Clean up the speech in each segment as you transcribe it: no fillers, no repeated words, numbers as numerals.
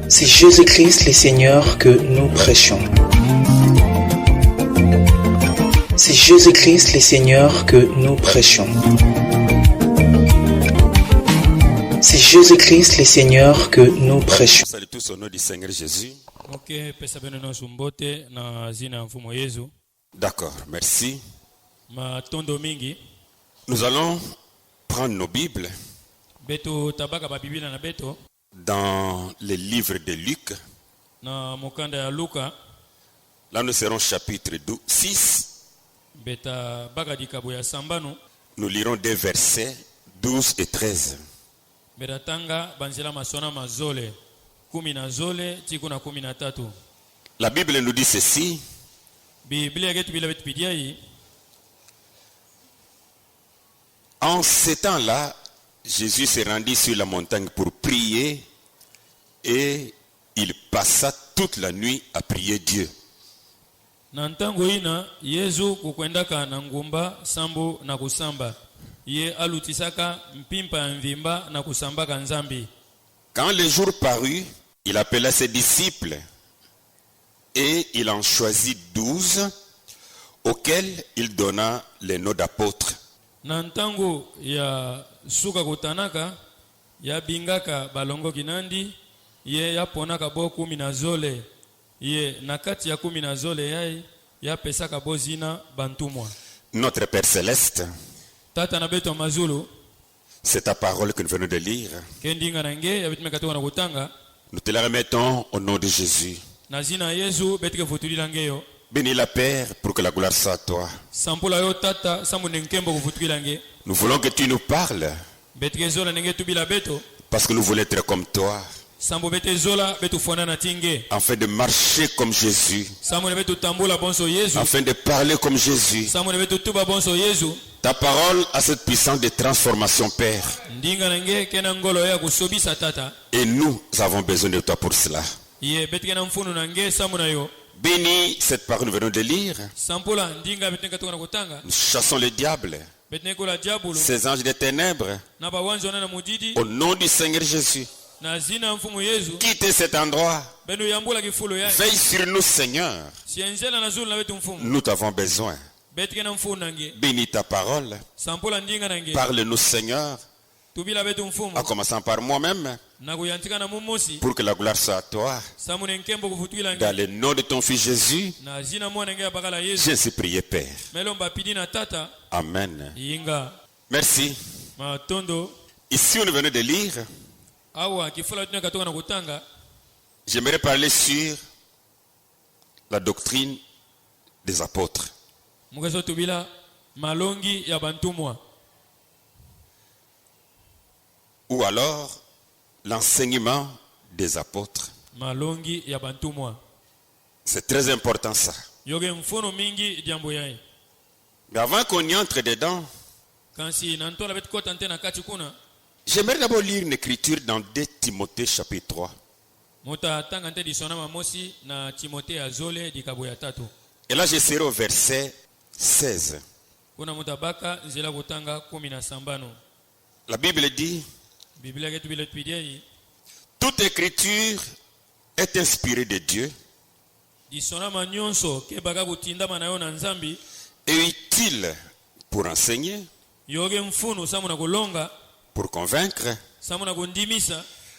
C'est Jésus-Christ le Seigneur que nous prêchons. C'est Jésus-Christ le Seigneur que nous prêchons. C'est Jésus-Christ le Seigneur que nous prêchons. Salut tous au nom du Seigneur Jésus. D'accord, merci. Nous allons prendre nos Bibles dans les livres de Luc. Là, nous serons chapitre 6. Nous lirons des versets 12 et 13. La Bible nous dit ceci. En ce temps-là, Jésus s'est rendu sur la montagne pour prier et il passa toute la nuit à prier Dieu. Quand le jour parut, il appela ses disciples et il en choisit 12 auxquels il donna les noms d'apôtres. Nantango ya suka kutanaka ya bingaka balongo kinandi ye ya ponaka bo 10 ye nakati ya 10 ya pesaka bozina bantumwa. Notre Père Céleste, tata na beto mazulu, c'est ta parole que nous venons de lire. Kendinga nange ya bitme katoka na kutanga. Nous te la remettons au nom de Jésus. Na zina Yesu betike futulila ngeyo. Bénis la Père pour que la gloire soit à toi. Nous voulons que tu nous parles parce que nous voulons être comme toi, afin de marcher comme Jésus, afin de parler comme Jésus. Ta parole a cette puissance de transformation, Père. Et nous avons besoin de toi pour cela. Bénis cette parole que nous venons de lire. Nous chassons le diable, ces anges des ténèbres, au nom du Seigneur Jésus. Quittez cet endroit. Veille sur nous, Seigneur. Nous t'avons besoin. Bénis ta parole. Parle-nous, Seigneur, en commençant par moi-même, pour que la gloire soit à toi. Dans le nom de ton Fils Jésus, j'ai ainsi prié, Père. Amen. Merci. Ici, nous venons de lire. J'aimerais parler sur la doctrine des apôtres. Ou alors l'enseignement des apôtres. C'est très important ça. Mais avant qu'on y entre dedans, j'aimerais d'abord lire une écriture dans 2 Timothée chapitre 3. Et là je serai au verset 16. La Bible dit: toute écriture est inspirée de Dieu et utile pour enseigner, pour convaincre,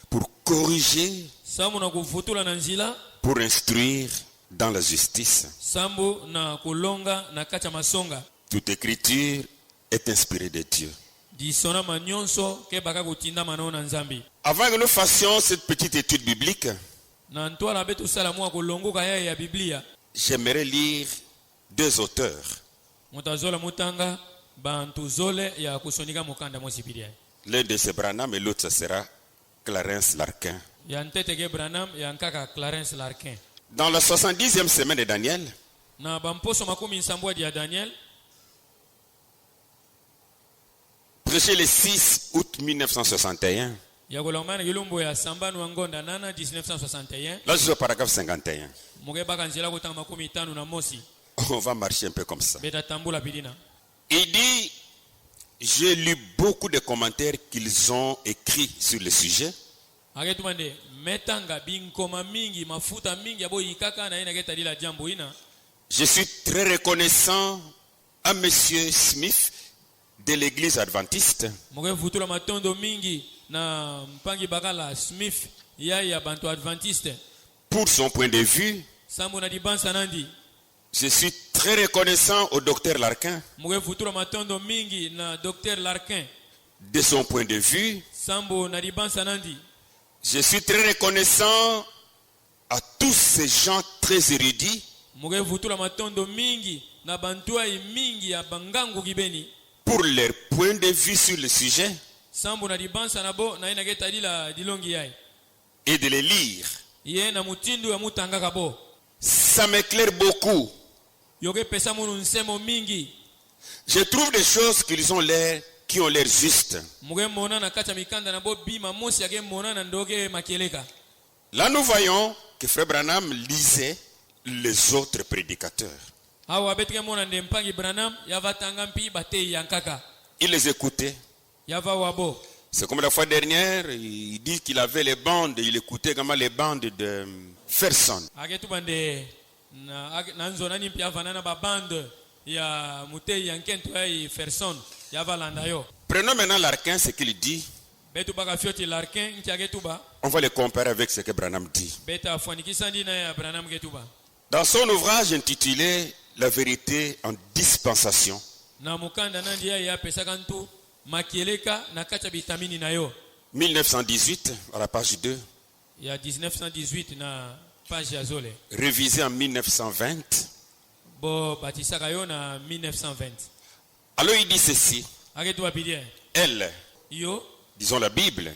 pour corriger, pour instruire dans la justice. Toute écriture est inspirée de Dieu. Avant que nous fassions cette petite étude biblique, j'aimerais lire 2 auteurs. L'un de c'est Branham et l'autre sera Clarence Larkin. Dans la 70e semaine de Daniel, prêché le 6 août 1961. Là, je suis au paragraphe 51. On va marcher un peu comme ça. Il dit: j'ai lu beaucoup de commentaires qu'ils ont écrits sur le sujet. Je suis très reconnaissant à Monsieur Smith de l'église adventiste pour son point de vue. Je suis très reconnaissant au docteur Larkin de son point de vue. Je suis très reconnaissant à tous ces gens très érudits pour leur point de vue sur le sujet et de les lire. Ça m'éclaire beaucoup. Je trouve des choses qui ont l'air justes. Là, nous voyons que Frère Branham lisait les autres prédicateurs. Il les écoutait. C'est comme la fois dernière, il dit qu'il avait les bandes, il écoutait comment les bandes de Ferson. Prenons maintenant Larkin, ce qu'il dit. On va le comparer avec ce que Branham dit. Dans son ouvrage intitulé La vérité en dispensation, 1918, à la page 2, révisé en 1920. Alors il dit ceci. Elle, disons la Bible,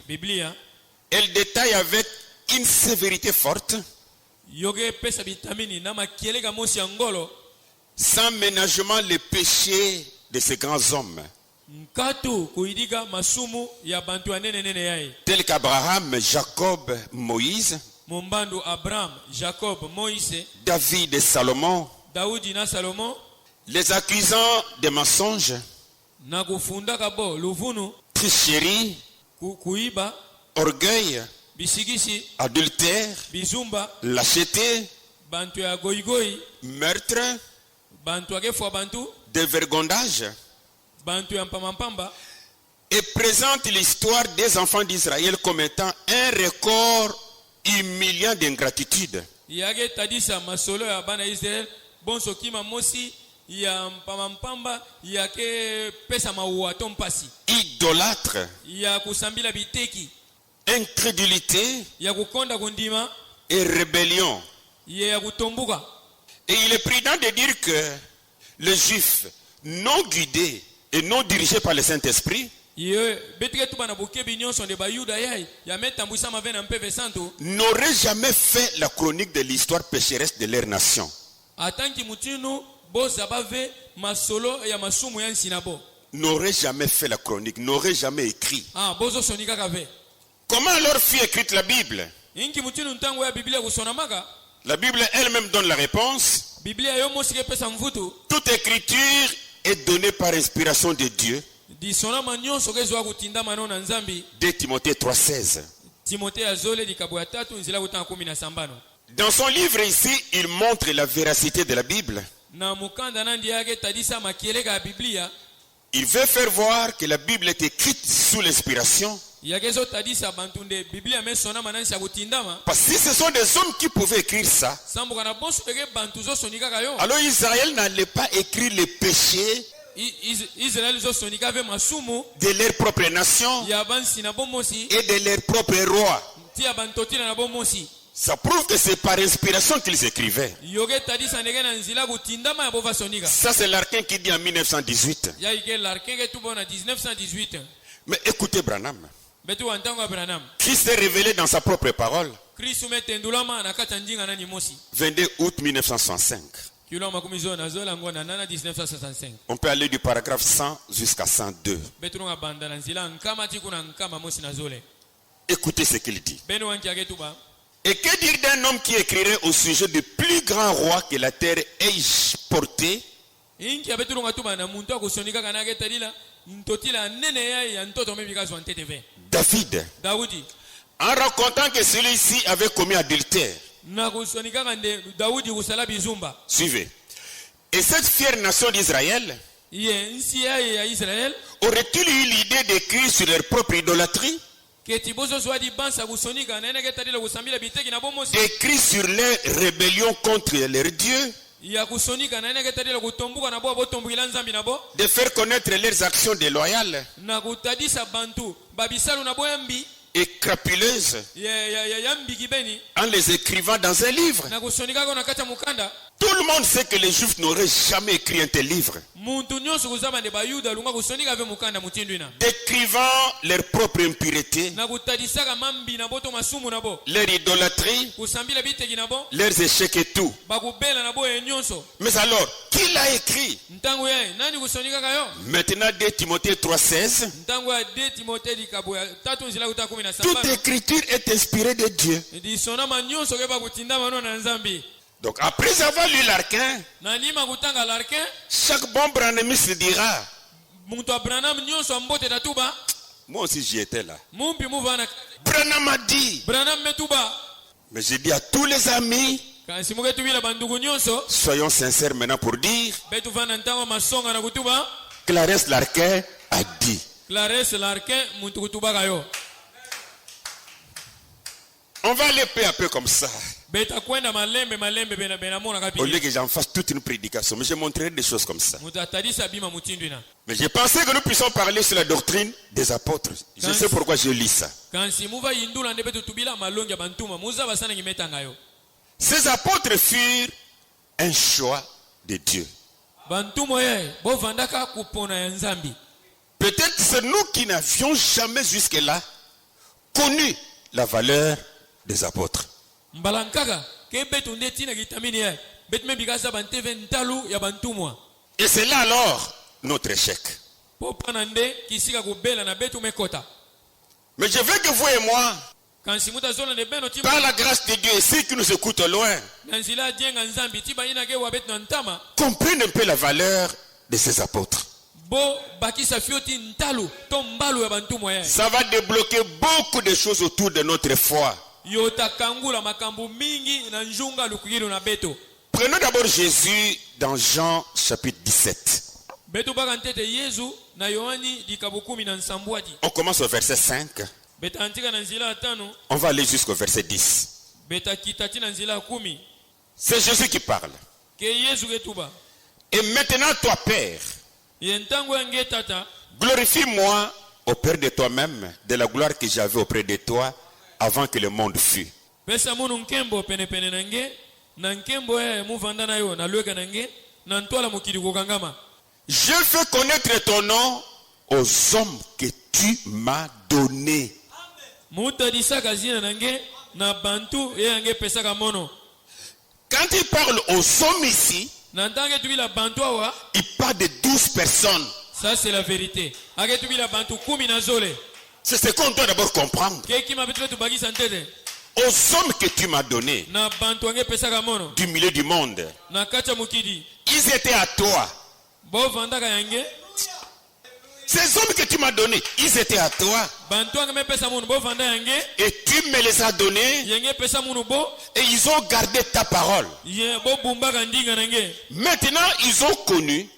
elle détaille avec une sévérité forte, sans ménagement, les péchés de ces grands hommes, tels qu'Abraham, Jacob, Moïse, David et Salomon, les accusant de mensonges, tricherie, orgueil, adultère, lâcheté, meurtre, dévergondage, et présente l'histoire des enfants d'Israël comme étant un record humiliant d'ingratitude. Idolâtre, incrédulité et rébellion. Et il est prudent de dire que les Juifs non guidés et non dirigés par le Saint-Esprit n'auraient jamais fait la chronique de l'histoire pécheresse de leur nation. N'auraient jamais fait la chronique, n'auraient jamais écrit. Comment alors fut écrite la Bible? La Bible elle-même donne la réponse. Toute écriture est donnée par inspiration de Dieu. 2 Timothée 3,16. Dans son livre ici, il montre la véracité de la Bible. Il veut faire voir que la Bible est écrite sous l'inspiration. Parce que si ce sont des hommes qui pouvaient écrire ça, alors Israël n'allait pas écrire les péchés de leur propre nation et de leur propre roi. Ça prouve que c'est par inspiration qu'ils écrivaient. Ça c'est Larkin qui dit en 1918. Mais écoutez Branham. Christ est révélé dans sa propre parole. 22 août 1965. On peut aller du paragraphe 100 jusqu'à 102. Écoutez ce qu'il dit. Et que dire d'un homme qui écrirait au sujet du plus grand roi que la terre ait porté? David, En racontant que celui-ci avait commis adultère. Suivez. Et cette fière nation d'Israël aurait-il eu l'idée d'écrire sur leur propre idolâtrie? D'écrire sur leur rébellion contre leur Dieu? De faire connaître leurs actions déloyales et crapuleuses en les écrivant dans un livre? Tout le monde sait que les Juifs n'auraient jamais écrit un tel livre. Décrivant leur propre impureté, leur idolâtrie, leurs échecs et tout. Mais alors, qui l'a écrit? Maintenant, 2 Timothée 3,16. Toute écriture est inspirée de Dieu. Donc après avoir lu l'Archin, chaque bon branamiste dira, moi aussi j'y étais là. Branham a dit. Mais j'ai dit à tous les amis, soyons sincères maintenant pour dire, Clarence l'Archin a dit. On va aller peu à peu comme ça. Au lieu que j'en fasse toute une prédication, mais je montrerai des choses comme ça. Mais j'ai pensé que nous puissions parler sur la doctrine des apôtres. Je sais pourquoi je lis ça. Ces apôtres furent un choix de Dieu. Peut-être c'est nous qui n'avions jamais jusque-là connu la valeur des apôtres. Et c'est là alors notre échec. Mais je veux que vous et moi, par la grâce de Dieu et ceux qui nous écoutent au loin, comprennent un peu la valeur de ces apôtres. Ça va débloquer beaucoup de choses autour de notre foi. Prenons d'abord Jésus dans Jean chapitre 17. On commence au verset 5. On va aller jusqu'au verset 10. C'est Jésus qui parle. Et maintenant toi Père, glorifie-moi auprès de toi-même de la gloire que j'avais auprès de toi avant que le monde fût. Je fais connaître ton nom aux hommes que tu m'as donnés. Quand il parle aux hommes ici, il parle de 12 personnes. Ça c'est la vérité. C'est ce qu'on doit d'abord comprendre. Aux hommes que tu m'as donnés du milieu du monde, ils étaient à toi. Ces hommes que tu m'as donnés, ils étaient à toi. Et tu me les as donnés. Et ils ont gardé ta parole. Maintenant, ils ont connu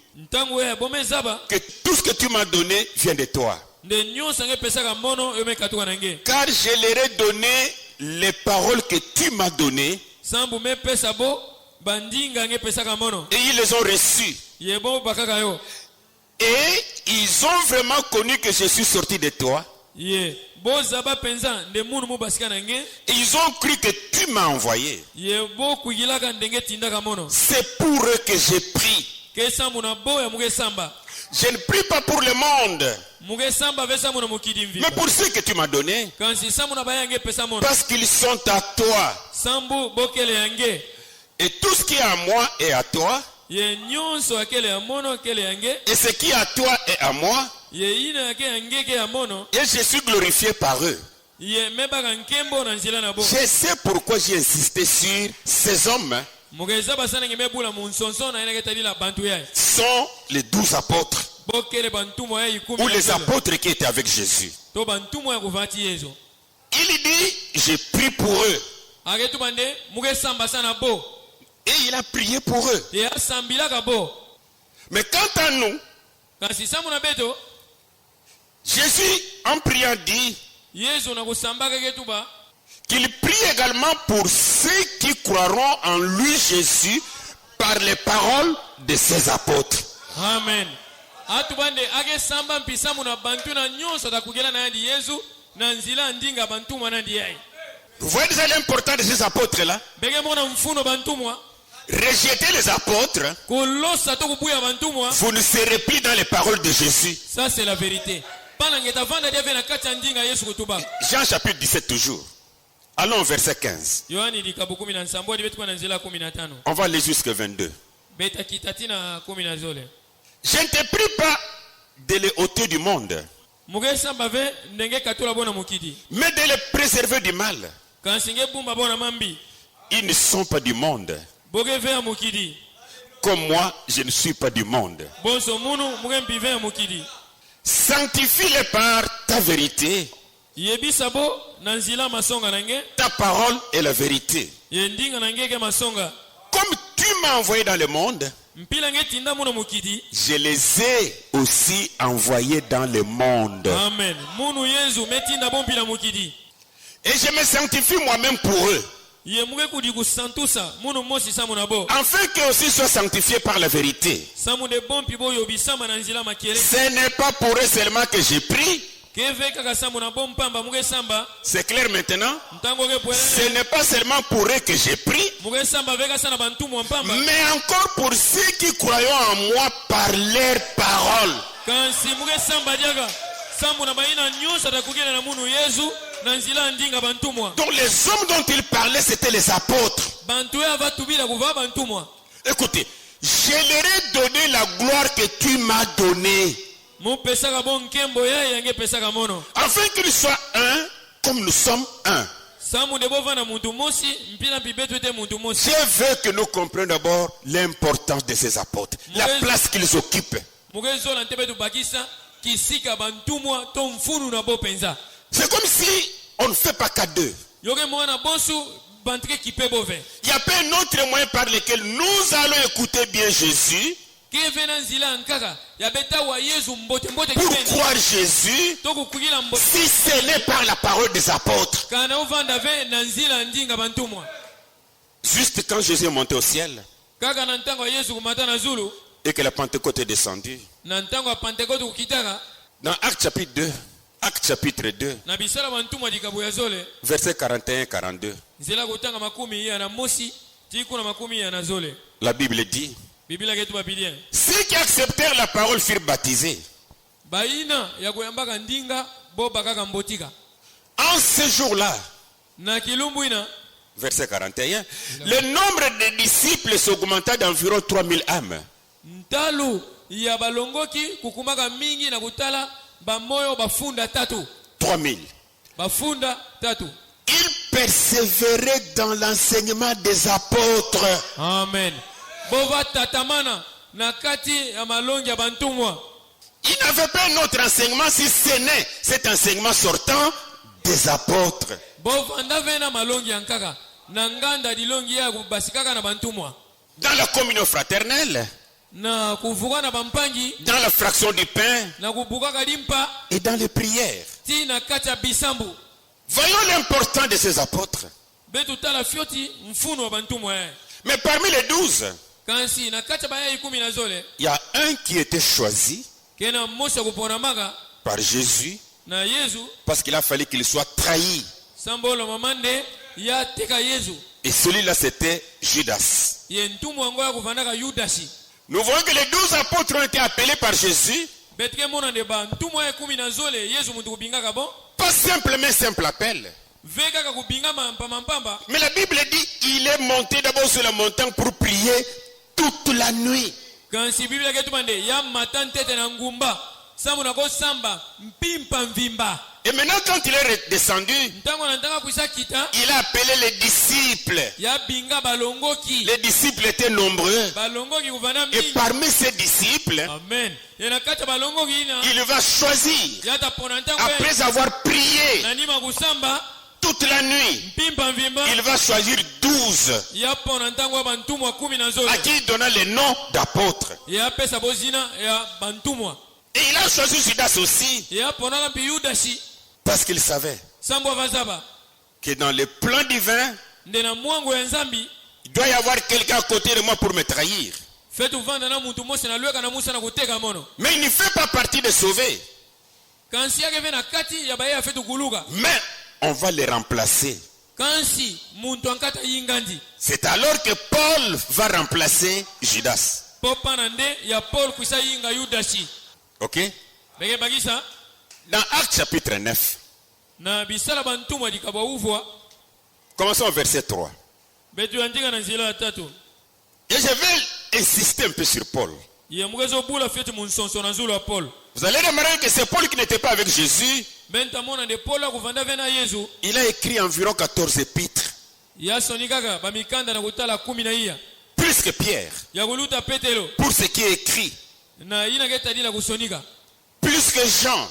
que tout ce que tu m'as donné vient de toi. Car je leur ai donné les paroles que tu m'as données. Et ils les ont reçues. Et ils ont vraiment connu que je suis sorti de toi. Et ils ont cru que tu m'as envoyé. C'est pour eux que j'ai pris. Je ne prie pas pour le monde, mais pour ceux que tu m'as donnés. Parce qu'ils sont à toi. Et tout ce qui est à moi est à toi. Et ce qui est à toi est à moi. Et je suis glorifié par eux. Je sais pourquoi j'ai insisté sur ces hommes. Sont les 12 apôtres. Ou les apôtres qui étaient avec Jésus. Il dit j'ai prié pour eux. Et il a prié pour eux. Mais quant à nous, Jésus, en priant, dit qu'il prie également pour ceux qui croiront en lui, Jésus, par les paroles de ses apôtres. Amen. Vous voyez déjà l'importance de ces apôtres-là? Rejetez les apôtres, vous ne serez plus dans les paroles de Jésus. Ça, c'est la vérité. Jean chapitre 17 toujours. Allons au verset 15. On va aller jusqu'au 22. Je ne te prie pas de les ôter du monde, mais de les préserver du mal. Ils ne sont pas du monde, comme moi je ne suis pas du monde. Sanctifie-les par ta vérité. Ta parole est la vérité. Comme tu m'as envoyé dans le monde, je les ai aussi envoyés dans le monde. Amen. Et je me sanctifie moi-même pour eux, afin qu'eux aussi soient sanctifiés par la vérité. Ce n'est pas pour eux seulement que j'ai pris. C'est clair maintenant? Ce n'est pas seulement pour eux que j'ai pris, mais encore pour ceux qui croient en moi par leurs paroles. Donc les hommes dont il parlait, c'était les apôtres. Écoutez, je leur ai donné la gloire que tu m'as donnée, afin qu'ils soient un comme nous sommes un. Je veux que nous comprenions d'abord l'importance de ces apôtres, la place qu'ils occupent. C'est comme si on ne fait pas qu'à deux. Il n'y a pas un autre moyen par lequel nous allons écouter bien Jésus, pour croire Jésus, si ce n'est par la parole des apôtres. Juste quand Jésus est monté au ciel et que la Pentecôte est descendue, dans Actes chapitre 2, Actes chapitre 2, verset 41-42, la Bible dit: ceux qui acceptèrent la parole furent baptisés. En ce jour-là, verset 41, le nombre de disciples s'augmenta d'environ 3000 âmes. 3000. Ils persévéraient dans l'enseignement des apôtres. Amen. Il n'avait pas un autre enseignement si ce n'est cet enseignement sortant des apôtres. Dans la communion fraternelle, dans la fraction du pain et dans les prières. Voyons l'importance de ces apôtres. Mais parmi les 12, il y a un qui était choisi par Jésus, parce qu'il a fallu qu'il soit trahi. Et celui-là, c'était Judas. Nous voyons que les 12 apôtres ont été appelés par Jésus. Pas simplement simple appel. Mais la Bible dit il est monté d'abord sur la montagne pour prier toute la nuit. Et maintenant quand il est redescendu, il a appelé les disciples. Les disciples étaient nombreux. Et parmi ces disciples, il va choisir, après avoir prié toute la nuit, il va choisir 12 à qui il donna les noms d'apôtres. Et il a choisi Judas aussi parce qu'il savait que dans le plan divin, il doit y avoir quelqu'un à côté de moi pour me trahir. Mais il ne fait pas partie des sauvés. Mais on va les remplacer. C'est alors que Paul va remplacer Judas. Ok? Dans Actes chapitre 9. Commençons au verset 3. Et je vais insister un peu sur Paul. Vous allez remarquer que c'est Paul qui n'était pas avec Jésus. Il a écrit environ 14 épîtres. Plus que Pierre. Pour ce qui est écrit. Plus que Jean.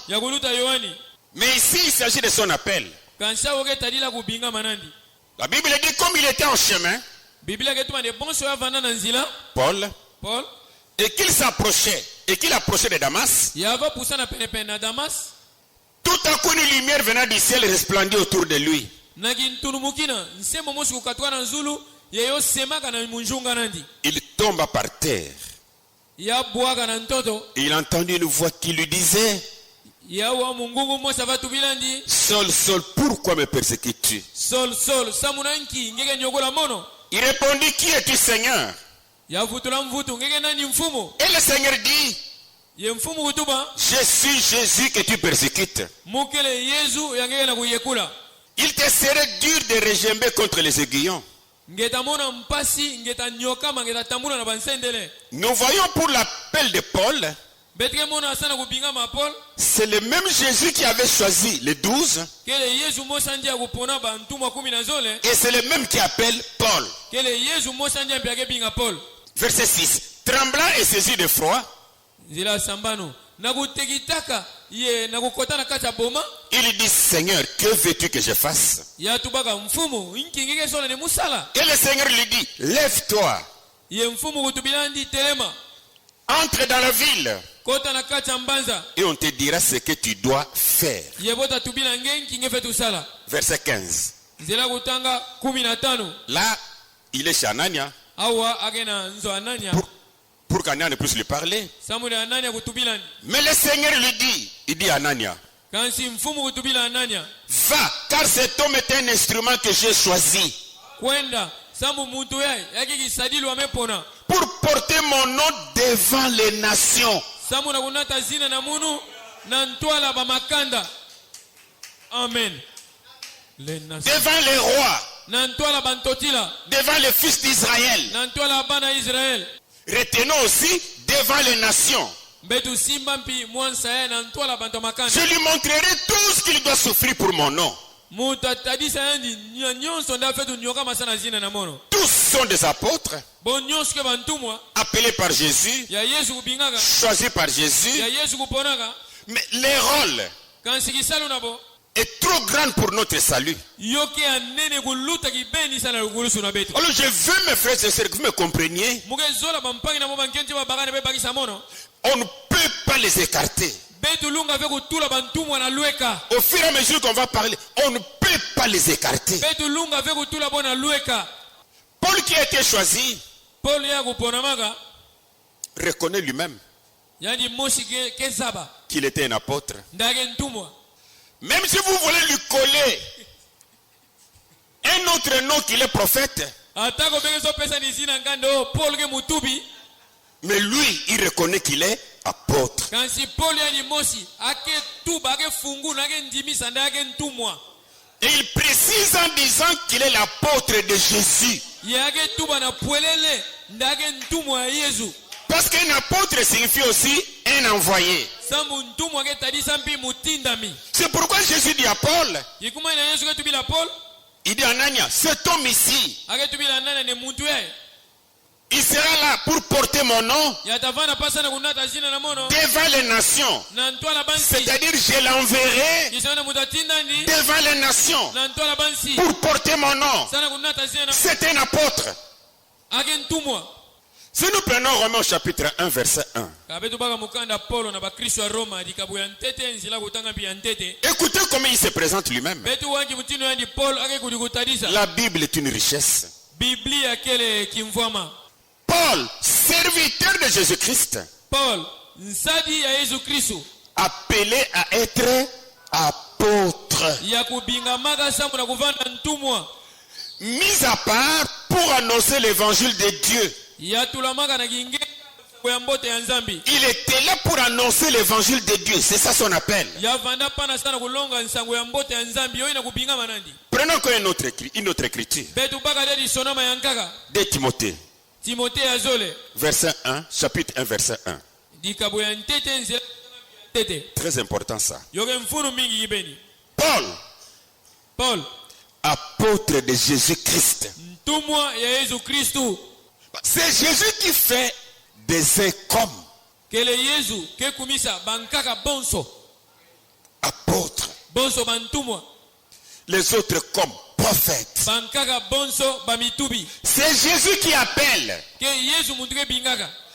Mais ici, il s'agit de son appel. La Bible dit comme il était en chemin, Paul, et qu'il s'approchait, et qu'il approchait de Damas, tout à coup une lumière venant du ciel resplendit autour de lui. Il tomba par terre. Il a entendu une voix qui lui disait: Saul, Saul, pourquoi me persécutes-tu? Il répondit: Qui es-tu, Seigneur? Et le Seigneur dit: Je suis Jésus que tu persécutes. Il te serait dur de regimber contre les aiguillons. Nous voyons pour l'appel de Paul, c'est le même Jésus qui avait choisi les 12. Et c'est le même qui appelle Paul. Verset 6. Tremblant et saisi de froid, il dit: Seigneur, que veux-tu que je fasse? Et le Seigneur lui dit: Lève-toi, entre dans la ville, et on te dira ce que tu dois faire. Verset 15. Là, il est chez Anania. Pour qu'Anania ne puisse lui parler. Mais le Seigneur lui dit, il dit à Anania: va, car cet homme est un instrument que j'ai choisi pour porter mon nom devant les nations. Amen. Devant les rois, devant les fils d'Israël. Retenons aussi devant les nations. Je lui montrerai tout ce qu'il doit souffrir pour mon nom. Tous sont des apôtres, appelés par Jésus, choisis par Jésus. Mais les rôles est trop grand pour notre salut. Alors je veux, mes frères et sœurs, que vous me compreniez. On ne peut pas les écarter. Au fur et à mesure qu'on va parler, on ne peut pas les écarter. Paul qui a été choisi reconnaît lui-même qu'il était un apôtre. Même si vous voulez lui coller un autre nom qu'il est prophète, mais lui, il reconnaît qu'il est apôtre. Et il précise en disant qu'il est l'apôtre de Jésus. Parce qu'un apôtre signifie aussi un envoyé. C'est pourquoi Jésus dit à Paul, il dit à Anania, cet homme ici, Il sera là pour porter mon nom devant les nations. C'est-à-dire, je l'enverrai devant les nations pour porter mon nom. C'est un apôtre. Si nous prenons Romains chapitre 1, verset 1. Écoutez comment il se présente lui-même. La Bible est une richesse. Paul, serviteur de Jésus-Christ, appelé à être apôtre, mis à part pour annoncer l'évangile de Dieu. Il était là pour annoncer l'évangile de Dieu. C'est ça son appel. Prenons une autre écriture. De Timothée. Verset 1, chapitre 1, verset 1. Très important ça. Paul, apôtre de Jésus-Christ. C'est Jésus qui fait des incommes. Apôtres. Les autres comme prophètes. C'est Jésus qui appelle.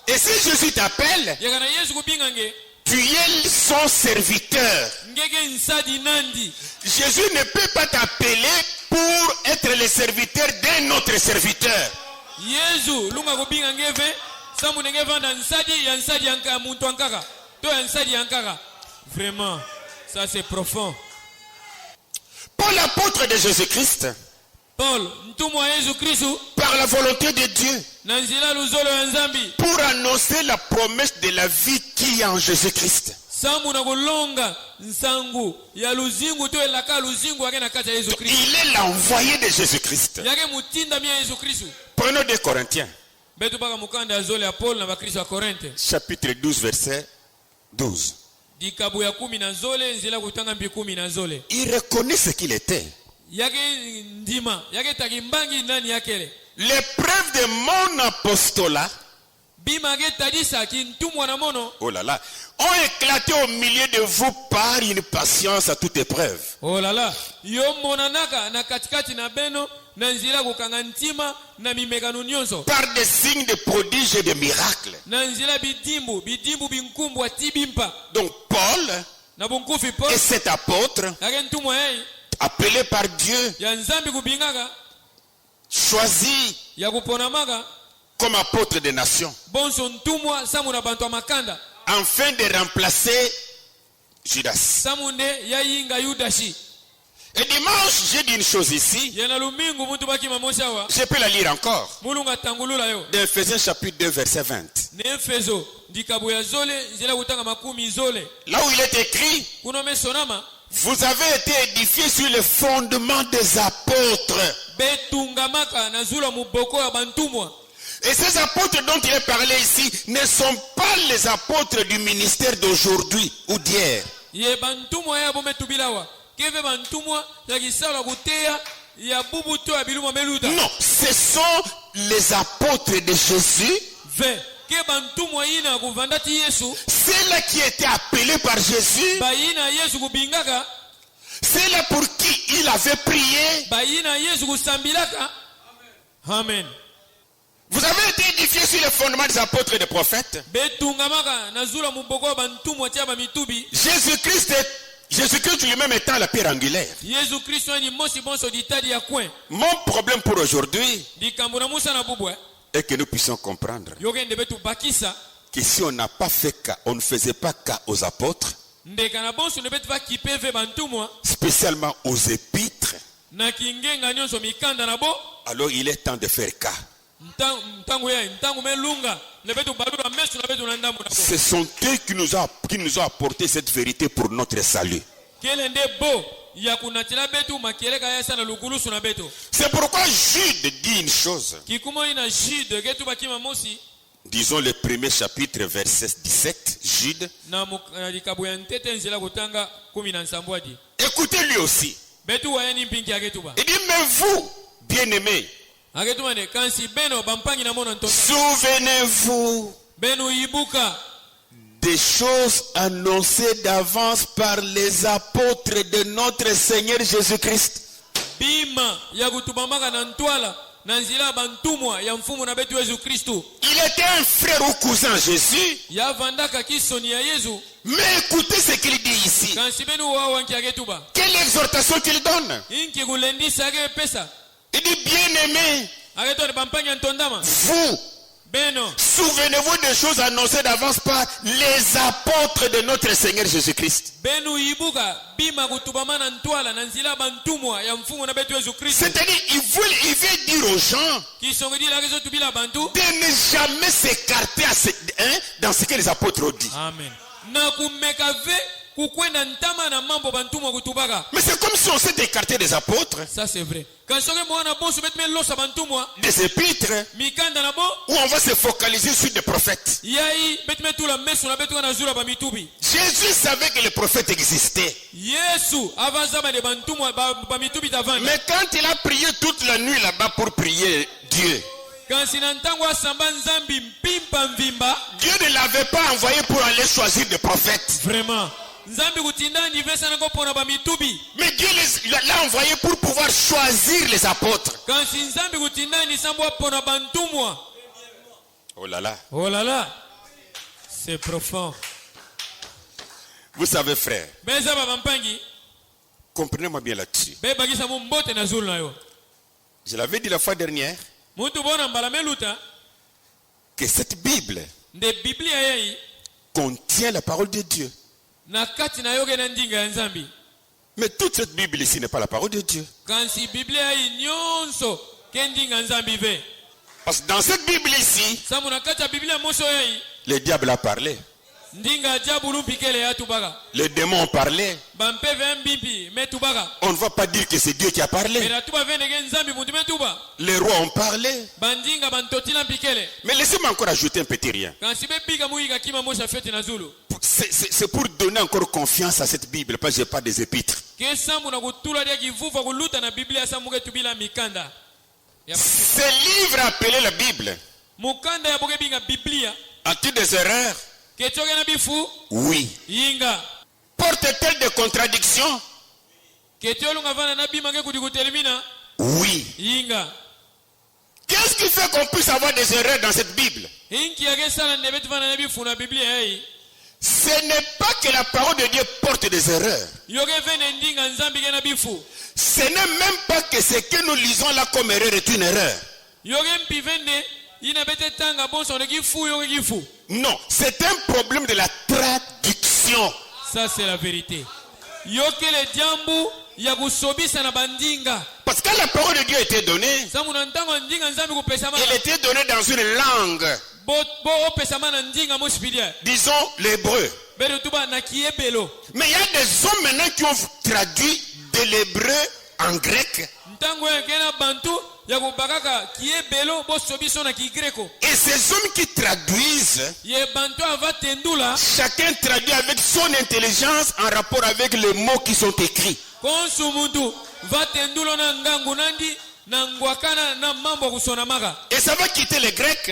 Et si Jésus t'appelle, tu es son serviteur. Jésus ne peut pas t'appeler pour être le serviteur d'un autre serviteur. Vraiment, ça c'est profond. Paul, l'apôtre de Jésus-Christ, par la volonté de Dieu, pour annoncer la promesse de la vie qui est en Jésus-Christ. Il est l'envoyé de Jésus-Christ. Prenons 2 Corinthiens. Chapitre 12, verset 12. Il reconnaît ce qu'il était. L'épreuve de mon apostolat, oh là là, ont éclaté au milieu de vous par une patience à toute épreuve. Oh là là. Par des signes de prodiges et de miracles. Donc Paul et cet apôtre, appelé par Dieu, choisi comme apôtre des nations, afin de remplacer Judas. Et dimanche, j'ai dit une chose ici. Je peux la lire encore. D'Éphésiens chapitre 2, verset 20. Là où il est écrit, vous avez été édifiés sur le fondement des apôtres. Et ces apôtres dont il est parlé ici ne sont pas les apôtres du ministère d'aujourd'hui ou d'hier. Non, ce sont les apôtres de Jésus. C'est là qui étaient appelés par Jésus. C'est là pour qui il avait prié. Amen. Vous avez été édifiés sur le fondement des apôtres et des prophètes. Jésus-Christ lui-même étant la pierre angulaire. Mon problème pour aujourd'hui est que nous puissions comprendre que si on n'a pas fait cas, on ne faisait pas cas aux apôtres, spécialement aux épîtres, alors il est temps de faire cas. Ce sont eux qui nous ont apporté cette vérité pour notre salut. C'est pourquoi Jude dit une chose. Disons le premier chapitre, verset 17, Jude. Écoutez lui aussi. Il dit, mais vous, bien-aimés, Souvenez-vous des choses annoncées d'avance par les apôtres de notre Seigneur Jésus-Christ. Il était un frère ou cousin Jésus. Mais écoutez ce qu'il dit ici. Quelle exhortation qu'il donne. Il dit, bien-aimé, vous, souvenez-vous des choses annoncées d'avance par les apôtres de notre Seigneur Jésus-Christ. C'est-à-dire, il veut dire aux gens de ne jamais s'écarter dans ce que les apôtres ont dit. Amen. Mais c'est comme si on s'est écarté des apôtres. Ça c'est vrai. Des épîtres. Où on va se focaliser sur des prophètes. Jésus savait que les prophètes existaient. Mais quand il a prié toute la nuit là-bas pour prier Dieu, Dieu ne l'avait pas envoyé pour aller choisir des prophètes. Vraiment. Mais Dieu l'a envoyé pour pouvoir choisir les apôtres. Oh là là. Oh là là. C'est profond. Vous savez, frère, comprenez-moi bien là-dessus. Je l'avais dit la fois dernière que cette Bible contient la parole de Dieu. Mais toute cette Bible ici n'est pas la parole de Dieu. Parce que dans cette Bible ici, le diable a parlé. Les démons ont parlé. On ne va pas dire que c'est Dieu qui a parlé. Les rois ont parlé. Mais laissez-moi encore ajouter un petit rien. C'est pour donner encore confiance à cette Bible, parce que je n'ai pas des épîtres. Ce livre appelé la Bible a-t-il des erreurs? Oui. Porte-t-elle des contradictions? Oui. Qu'est-ce qui fait qu'on puisse avoir des erreurs dans cette Bible? Ce n'est pas que la parole de Dieu porte des erreurs. Ce n'est même pas que ce que nous lisons là comme erreur est une erreur. Non, c'est un problème de la traduction. Ça c'est la vérité. Parce que la parole de Dieu a été donnée, elle était donnée dans une langue, disons l'hébreu. Mais il y a des hommes maintenant qui ont traduit de l'hébreu en grec. Et ces hommes qui traduisent, chacun traduit avec son intelligence en rapport avec les mots qui sont écrits. Et ça va quitter les Grecs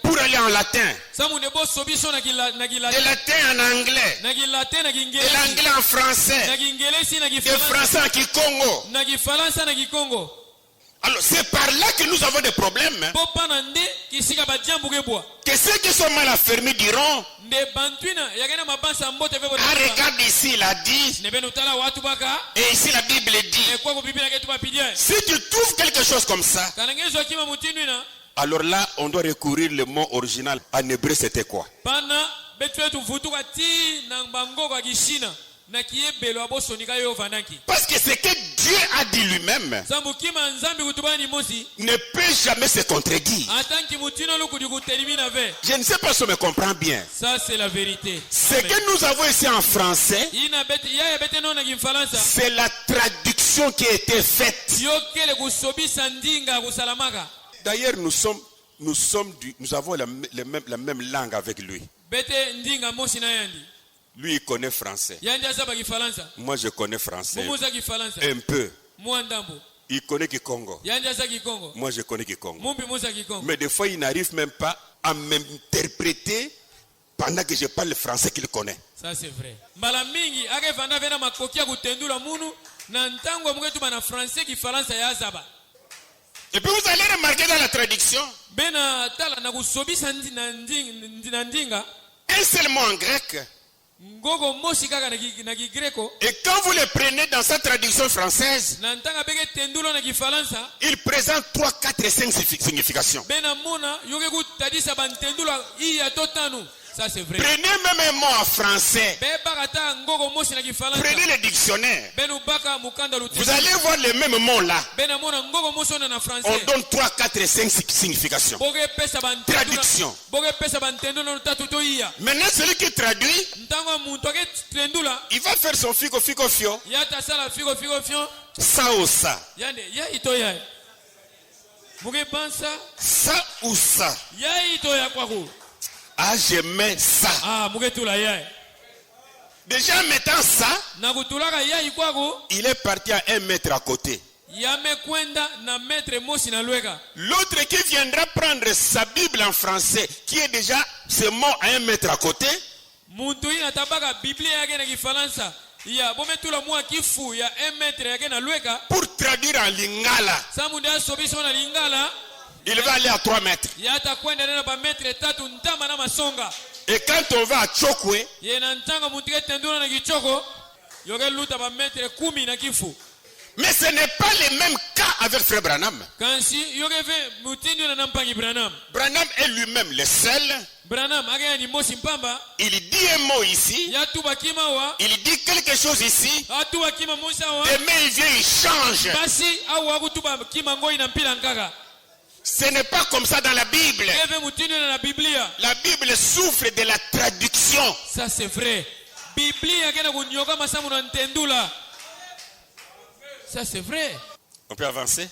pour aller en latin. De latin en anglais. De l'anglais en français. De français en kikongo. Alors c'est par là que nous avons des problèmes. Que ceux qui sont mal affermis diront: ah, regarde ici, il a dit. Et ici la Bible dit. Si tu trouves quelque chose comme ça, alors là on doit recourir le mot original. En hébreu c'était quoi? Parce que ce que Dieu a dit lui-même ne peut jamais se contredire. Je ne sais pas si on me comprend bien. Ça c'est la vérité. Ce que nous avons ici en français, c'est la traduction qui a été faite. D'ailleurs nous avons la même langue avec lui. Lui, il connaît français. Moi, je connais français. Un peu. Il connaît Kikongo. Moi, je connais Kikongo. Mais des fois, il n'arrive même pas à m'interpréter pendant que je parle le français qu'il connaît. Ça, c'est vrai. Malamingi, ake vanda vena makokia kutendula munu, na ntango mwetu bana français ki faransa ya zaba. Et puis vous allez remarquer dans la traduction. Bena tala na kusobisa ndinga. Un seul mot en grec. Et quand vous le prenez dans sa traduction française, il présente 3, 4 et 5 significations. Ça, c'est vrai. Prenez même un mot en français. Prenez le dictionnaire. Vous allez voir le même mot là. On donne 3, 4 et 5 significations. Traduction. Maintenant, celui qui traduit, il va faire son figo fio. Ça ou ça. Ça ou ça. Ah, je mets ça. Déjà en mettant ça, il est parti à 1 mètre à côté. L'autre qui viendra prendre sa Bible en français, qui est déjà ce mot à 1 mètre à côté, pour traduire en lingala, il va aller à 3 mètres. Et quand on va à Chokwe, mais ce n'est pas le même cas avec Frère Branham. Branham est lui-même le seul. Il dit un mot ici. Il dit quelque chose ici. Demain il vient, il change. Ce n'est pas comme ça dans la Bible. La Bible souffre de la traduction. Ça c'est vrai. Ça c'est vrai. On peut avancer.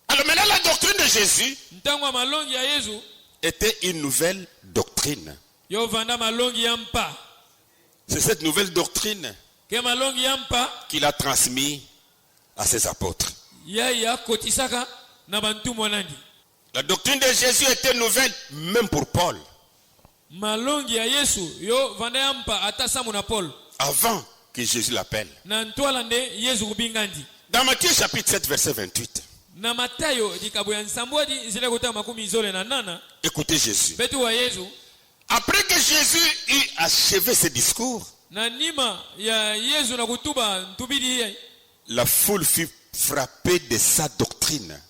Alors maintenant la doctrine de Jésus était une nouvelle doctrine. C'est cette nouvelle doctrine qu'il a transmise à ses apôtres. La doctrine de Jésus était nouvelle même pour Paul. Avant que Jésus l'appelle. Dans Matthieu chapitre 7 verset 28. Écoutez Jésus. Après que Jésus eut achevé ses discours, la foule fut frappée de sa doctrine.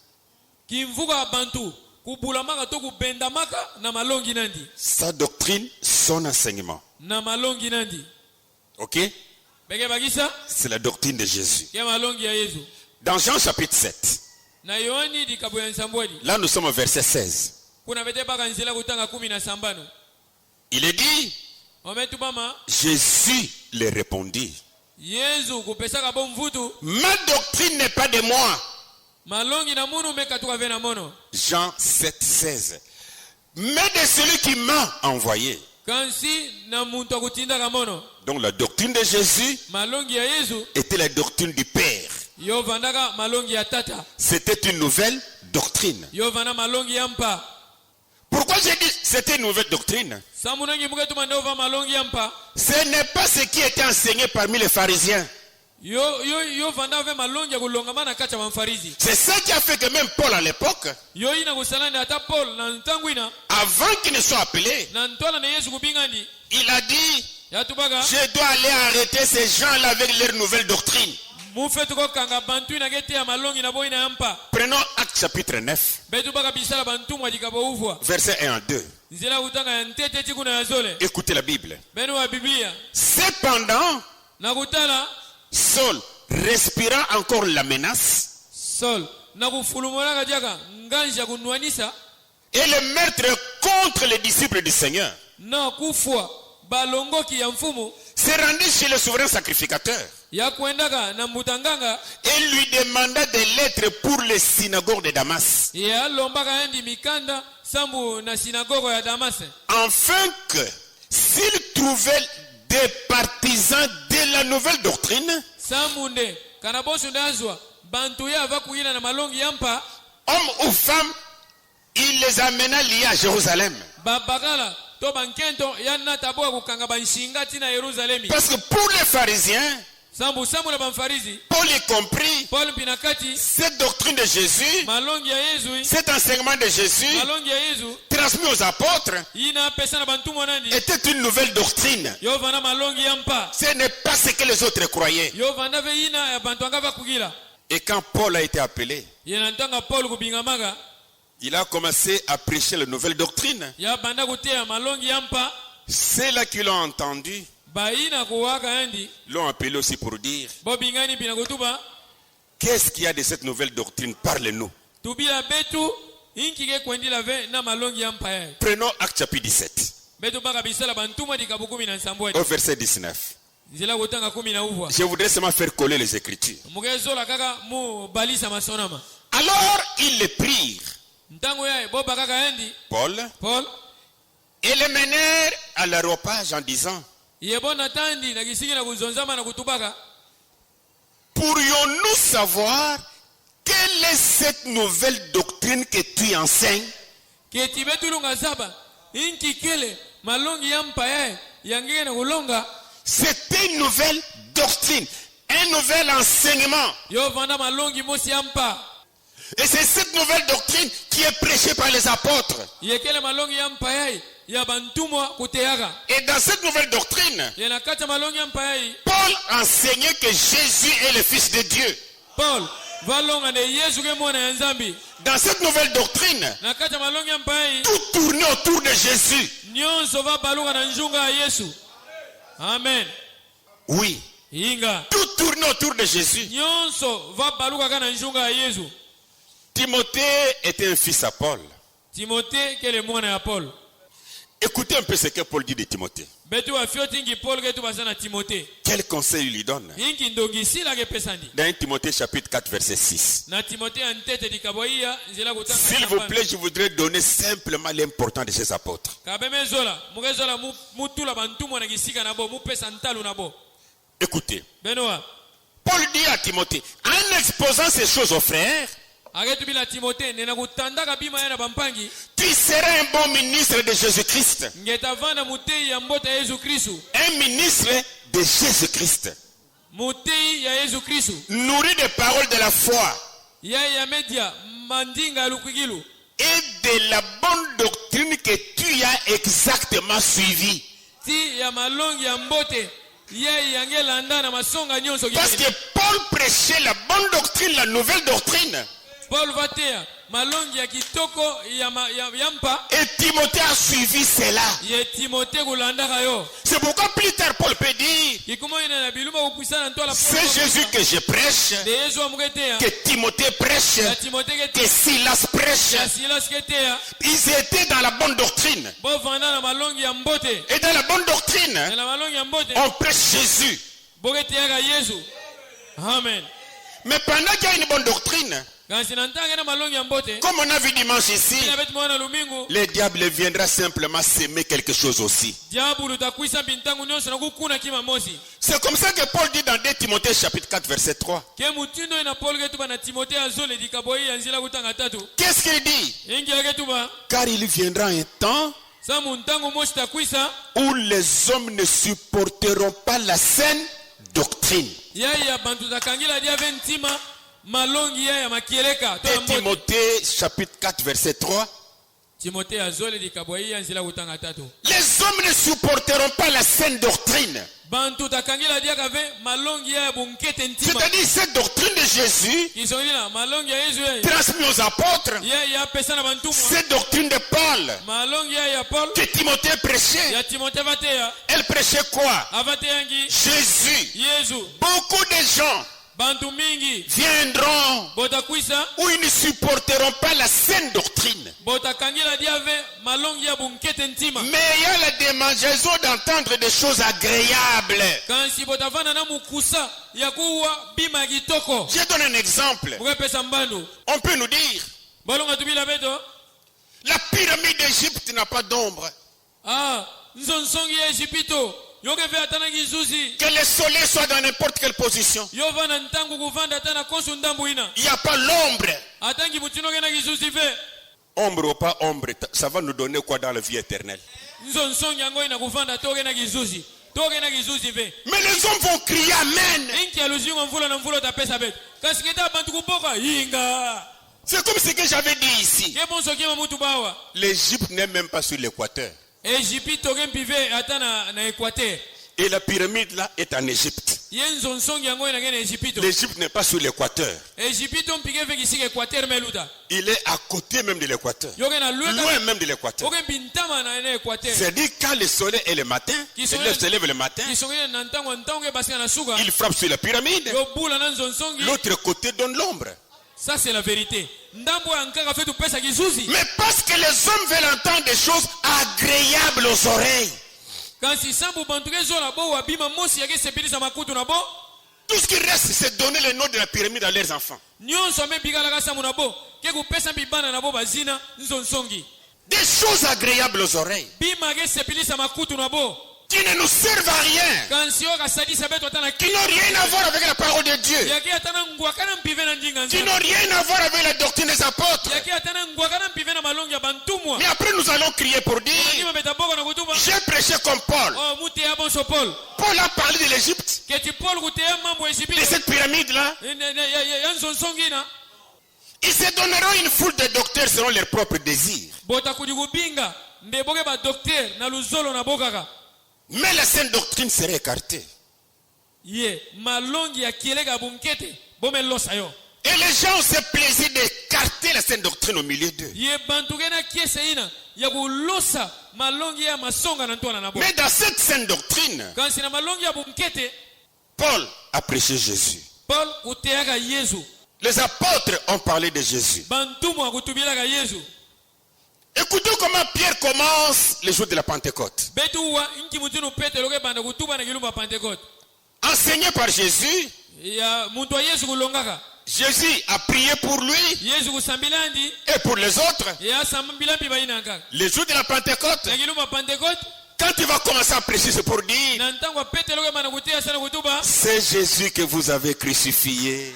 Sa doctrine, son enseignement. Ok? C'est la doctrine de Jésus. Dans Jean chapitre 7. Là nous sommes au verset 16. Il est dit, Jésus leur répondit, ma doctrine n'est pas de moi. Jean 7, 16. Mais de celui qui m'a envoyé. Donc la doctrine de Jésus était la doctrine du Père. C'était une nouvelle doctrine. Pourquoi j'ai dit c'était une nouvelle doctrine? Ce n'est pas ce qui était enseigné parmi les pharisiens. C'est ça qui a fait que même Paul à l'époque, avant qu'il ne soit appelé, il a dit, je dois aller arrêter ces gens-là avec leur nouvelle doctrine. Prenons Actes chapitre 9, verset 1 à 2. Écoutez la Bible. Cependant, Saul, respirant encore la menace, et le meurtre contre les disciples du Seigneur, s'est rendu chez le souverain sacrificateur et lui demanda des lettres pour les synagogues de Damas, afin que s'il trouvait des partisans de la nouvelle doctrine, Hommes ou femmes, il les amena liés à Jérusalem. Parce que pour les pharisiens, Paul y compris, cette doctrine de Jésus, cet enseignement de Jésus, transmis aux apôtres, était une nouvelle doctrine. Ce n'est pas ce que les autres croyaient. Et quand Paul a été appelé, il a commencé à prêcher la nouvelle doctrine. Ceux-là qui l'ont entendu l'ont appelé aussi pour dire: qu'est-ce qu'il y a de cette nouvelle doctrine? Parlez-nous. Prenons Acte chapitre 17 au verset 19. Je voudrais seulement faire coller les Écritures. Alors ils les prirent, Paul, et les menèrent à l'aréopage en disant: pourrions-nous savoir quelle est cette nouvelle doctrine que tu enseignes? C'était une nouvelle doctrine, un nouvel enseignement. Et c'est cette nouvelle doctrine qui est prêchée par les apôtres. Et dans cette nouvelle doctrine, Paul enseignait que Jésus est le Fils de Dieu. Dans cette nouvelle doctrine, tout tournait autour de Jésus. Amen. Oui. Tout tournait autour de Jésus. Timothée était un fils à Paul. Écoutez un peu ce que Paul dit de Timothée. Quel conseil il lui donne? Dans Timothée chapitre 4 verset 6. S'il vous plaît, je voudrais donner simplement l'importance de ces apôtres. Écoutez. Paul dit à Timothée, en exposant ces choses aux frères, tu seras un bon ministre de Jésus-Christ. Un ministre de Jésus-Christ. Nourri des paroles de la foi. Et de la bonne doctrine que tu as exactement suivie. Parce que Paul prêchait la bonne doctrine, la nouvelle doctrine. Et Timothée a suivi cela. C'est pourquoi plus tard Paul peut dire: c'est Jésus que je prêche, que Timothée prêche, que Silas prêche. Ils étaient dans la bonne doctrine. Et dans la bonne doctrine, on prêche Jésus. Amen. Mais pendant qu'il y a une bonne doctrine, comme on a vu dimanche ici, le diable viendra simplement s'aimer quelque chose aussi. C'est comme ça que Paul dit dans 2 Timothée chapitre 4 verset 3. Qu'est-ce qu'il dit? Car il viendra un temps où les hommes ne supporteront pas la saine doctrine. Timothée chapitre 4 verset 3. Les hommes ne supporteront pas la saine doctrine. C'est-à-dire cette doctrine de Jésus transmise aux apôtres, cette doctrine de Paul que Timothée prêchait. Elle prêchait quoi? Jésus. Beaucoup de gens viendront où ils ne supporteront pas la saine doctrine. Mais il y a la démangeaison d'entendre des choses agréables. Je donne un exemple. On peut nous dire: la pyramide d'Égypte n'a pas d'ombre. Que le soleil soit dans n'importe quelle position. Il n'y a pas l'ombre. Ombre ou pas ombre, ça va nous donner quoi dans la vie éternelle? Mais les hommes vont crier Amen. C'est comme ce que j'avais dit ici. L'Égypte n'est même pas sur l'équateur. Et la pyramide là est en Égypte. L'Égypte n'est pas sur l'équateur. Il est à côté même de l'équateur. Loin même de l'équateur. C'est-à-dire quand le soleil est le matin, se lève le matin, il frappe sur la pyramide. L'autre côté donne l'ombre. Ça c'est la vérité. Mais parce que les hommes veulent entendre des choses agréables aux oreilles. Tout ce qui reste, c'est donner le nom de la pyramide à leurs enfants. Des choses agréables aux oreilles qui ne nous servent à rien, qui n'ont rien à voir avec la parole de Dieu, qui n'ont rien à voir avec la doctrine des apôtres. Mais après nous allons crier pour dire, j'ai prêché comme Paul. Paul a parlé de l'Égypte, de cette pyramide là. Ils se donneront une foule de docteurs selon leurs propres désirs. Mais la sainte doctrine serait écartée. Et les gens ont ce plaisir d'écarter la sainte doctrine au milieu d'eux. Mais dans cette sainte doctrine, Paul a prêché Jésus. Les apôtres ont parlé de Jésus. Écoutez comment Pierre commence le jour de la Pentecôte. Enseigné par Jésus, Jésus a prié pour lui et pour les autres. Le jour de la Pentecôte, quand il va commencer à prêcher, c'est pour dire, c'est Jésus que vous avez crucifié.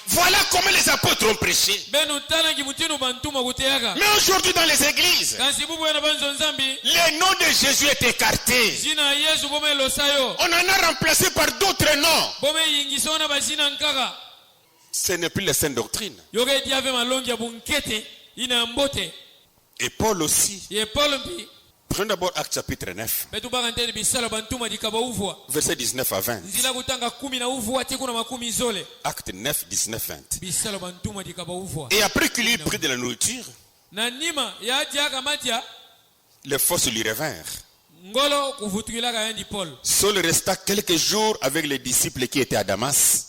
Voilà comment les apôtres ont prêché. Mais aujourd'hui dans les églises, le nom de Jésus est écarté. On en a remplacé par d'autres noms. Ce n'est plus la sainte doctrine. Et Paul aussi. Prenons d'abord Acte chapitre 9. Verset 19 à 20. Acte 9, 19, 20. Et après qu'il eut pris de la nourriture, les forces lui revinrent. Saul resta quelques jours avec les disciples qui étaient à Damas.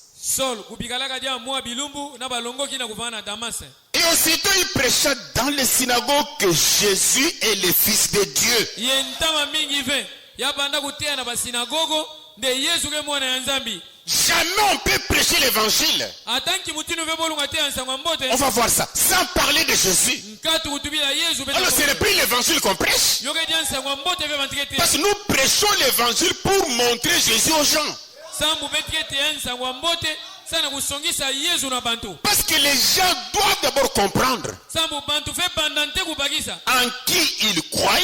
Et aussitôt il prêcha dans les synagogues que Jésus est le Fils de Dieu. Jamais on peut prêcher l'évangile, on va voir ça, sans parler de Jésus. Alors ce n'est plus l'évangile qu'on prêche, parce que nous prêchons l'évangile pour montrer Jésus aux gens. Parce que les gens doivent d'abord comprendre en qui ils croient.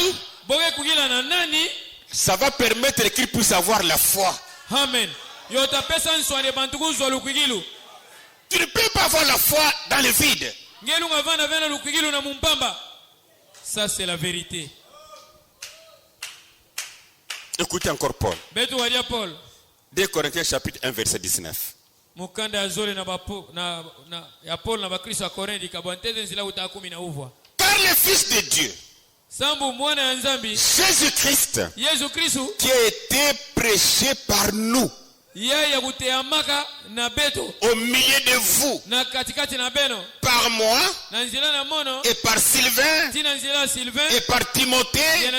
Ça va permettre qu'ils puissent avoir la foi. Amen. Tu ne peux pas avoir la foi dans le vide. Ça c'est la vérité. Écoutez encore Paul. 2 Corinthiens chapitre 1 verset 19. Car le Fils de Dieu, Jésus-Christ, qui a été prêché par nous au milieu de vous, par moi et par Sylvain et par Timothée,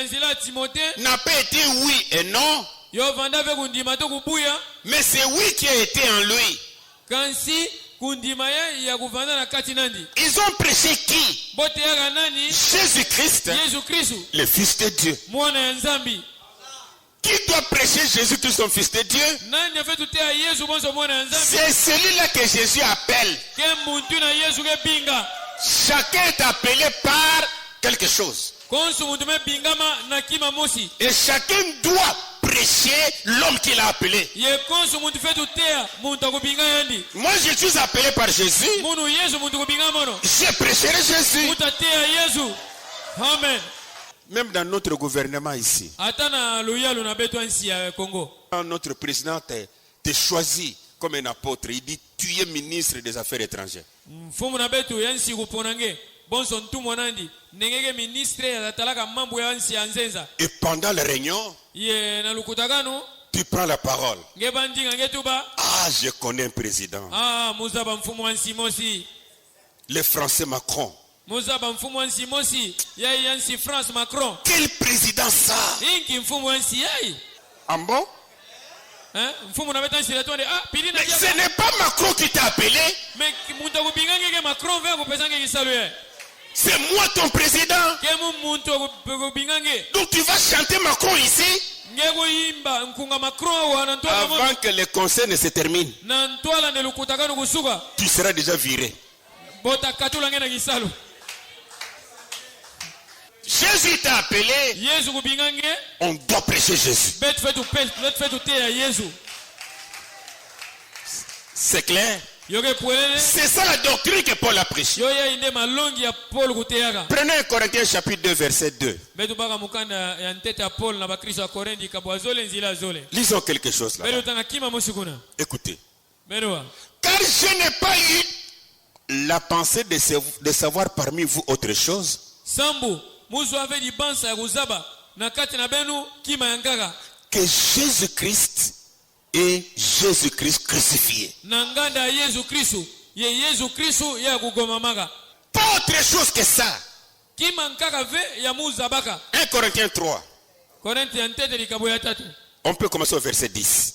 n'a pas été oui et non, mais c'est oui qui a été en lui. Ils ont prêché qui? Jésus-Christ, le Fils de Dieu. Qui doit prêcher Jésus-Christ, son Fils de Dieu? C'est celui-là que Jésus appelle. Chacun est appelé par quelque chose. Et chacun doit prêcher l'homme qu'il a appelé. Moi, je suis appelé par Jésus. Je prêcherai Jésus. Amen. Même dans notre gouvernement ici, notre président te choisit comme un apôtre. Il dit, tu es ministre des Affaires étrangères. Et pendant la réunion, tu prends la parole. Ah, je connais un président. Le Français Macron. Quel président ça? Ah bon? Mais ce n'est pas Macron qui t'a appelé. C'est moi ton président. Donc tu vas chanter Macron ici avant que le conseil ne se termine. Tu seras déjà viré. Jésus t'a appelé. On doit prêcher Jésus. C'est clair? C'est ça la doctrine que Paul a prêchée. Prenez 1 Corinthiens chapitre 2 verset 2. Lisons quelque chose là. Écoutez. Car je n'ai pas eu la pensée de savoir parmi vous autre chose que Jésus-Christ et Jésus-Christ crucifié. Pas autre chose que ça. 1 Corinthiens 3. On peut commencer au verset 10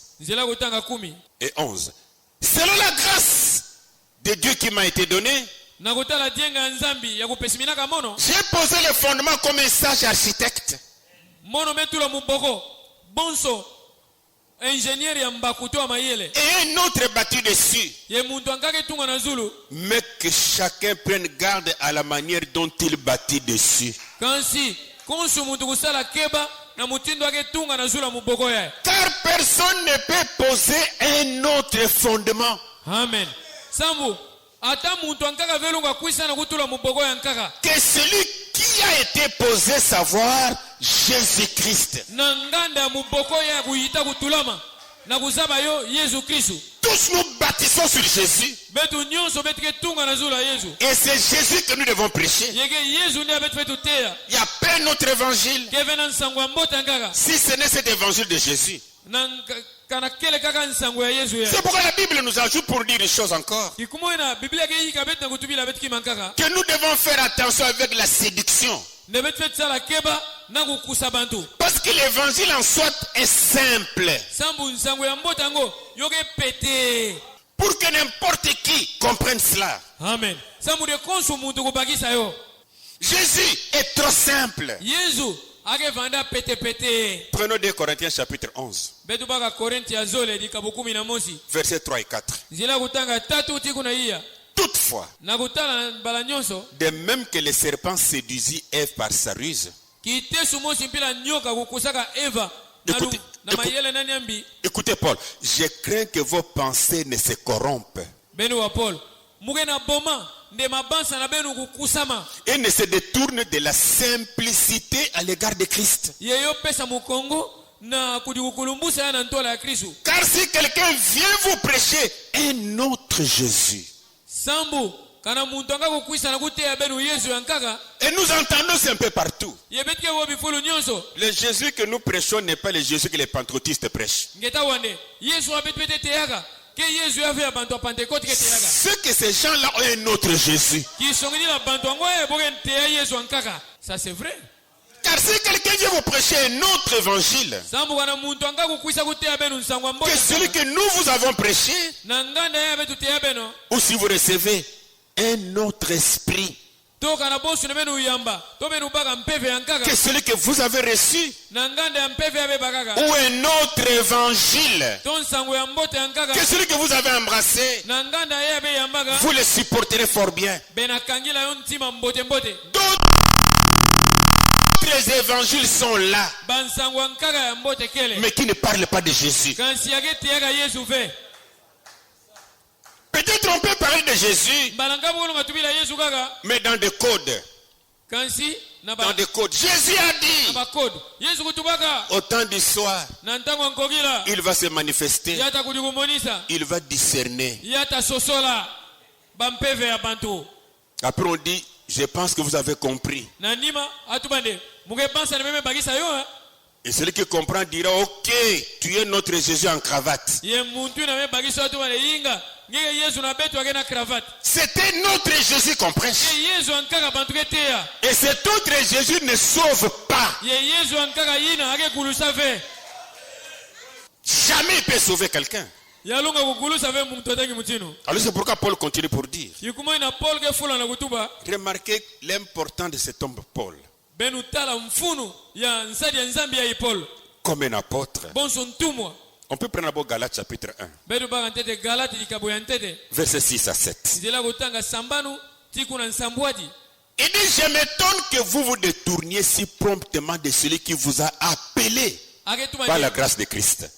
et 11. Selon la grâce de Dieu qui m'a été donnée, j'ai posé le fondement comme un sage architecte. Et un autre bâti dessus. Mais que chacun prenne garde à la manière dont il bâtit dessus. Car personne ne peut poser un autre fondement. Amen. Que celui qui a été posé, savoir Jésus-Christ. Tous nous bâtissons sur Jésus. Et c'est Jésus que nous devons prêcher. Il n'y a pas un autre évangile. Si ce n'est cet évangile de Jésus. C'est pourquoi la Bible nous ajoute pour dire une chose encore. Que nous devons faire attention avec la séduction. Parce que l'évangile en soi est simple. Pour que n'importe qui comprenne cela. Amen. Jésus est trop simple. Prenons 2 Corinthiens chapitre 11. Versets 3 et 4. Toutefois, de même que le serpent séduisit Ève par sa ruse. Écoutez Paul, je crains que vos pensées ne se corrompent et ne se détournent de la simplicité à l'égard de Christ. Car si quelqu'un vient vous prêcher un autre Jésus, et nous entendons ça un peu partout. Le Jésus que nous prêchons n'est pas le Jésus que les pentecôtistes prêchent. Ce que ces gens-là ont un autre Jésus. Ça c'est vrai. Car si quelqu'un vient vous prêcher un autre évangile que celui que nous vous avons prêché, ou si vous recevez un autre esprit que celui que vous avez reçu, ou un autre évangile que celui que vous avez embrassé, vous le supporterez fort bien. D'autres évangiles sont là, mais qui ne parlent pas de Jésus. Peut-être on peut parler de Jésus, mais dans des codes. Dans des codes. Jésus a dit, au temps du soir, il va se manifester, il va discerner. Après on dit, je pense que vous avez compris. Et celui qui comprend dira, ok, tu es notre Jésus en cravate. C'était notre Jésus qu'on prêche. Et cet autre Jésus ne sauve pas. Jamais il peut sauver quelqu'un. Alors c'est pourquoi Paul continue pour dire. Remarquez l'importance de cet homme Paul. Comme un apôtre. On peut prendre d'abord Galates chapitre 1. Verset 6 à 7. Il dit, je m'étonne que vous vous détourniez si promptement de celui qui vous a appelé par la grâce de Christ.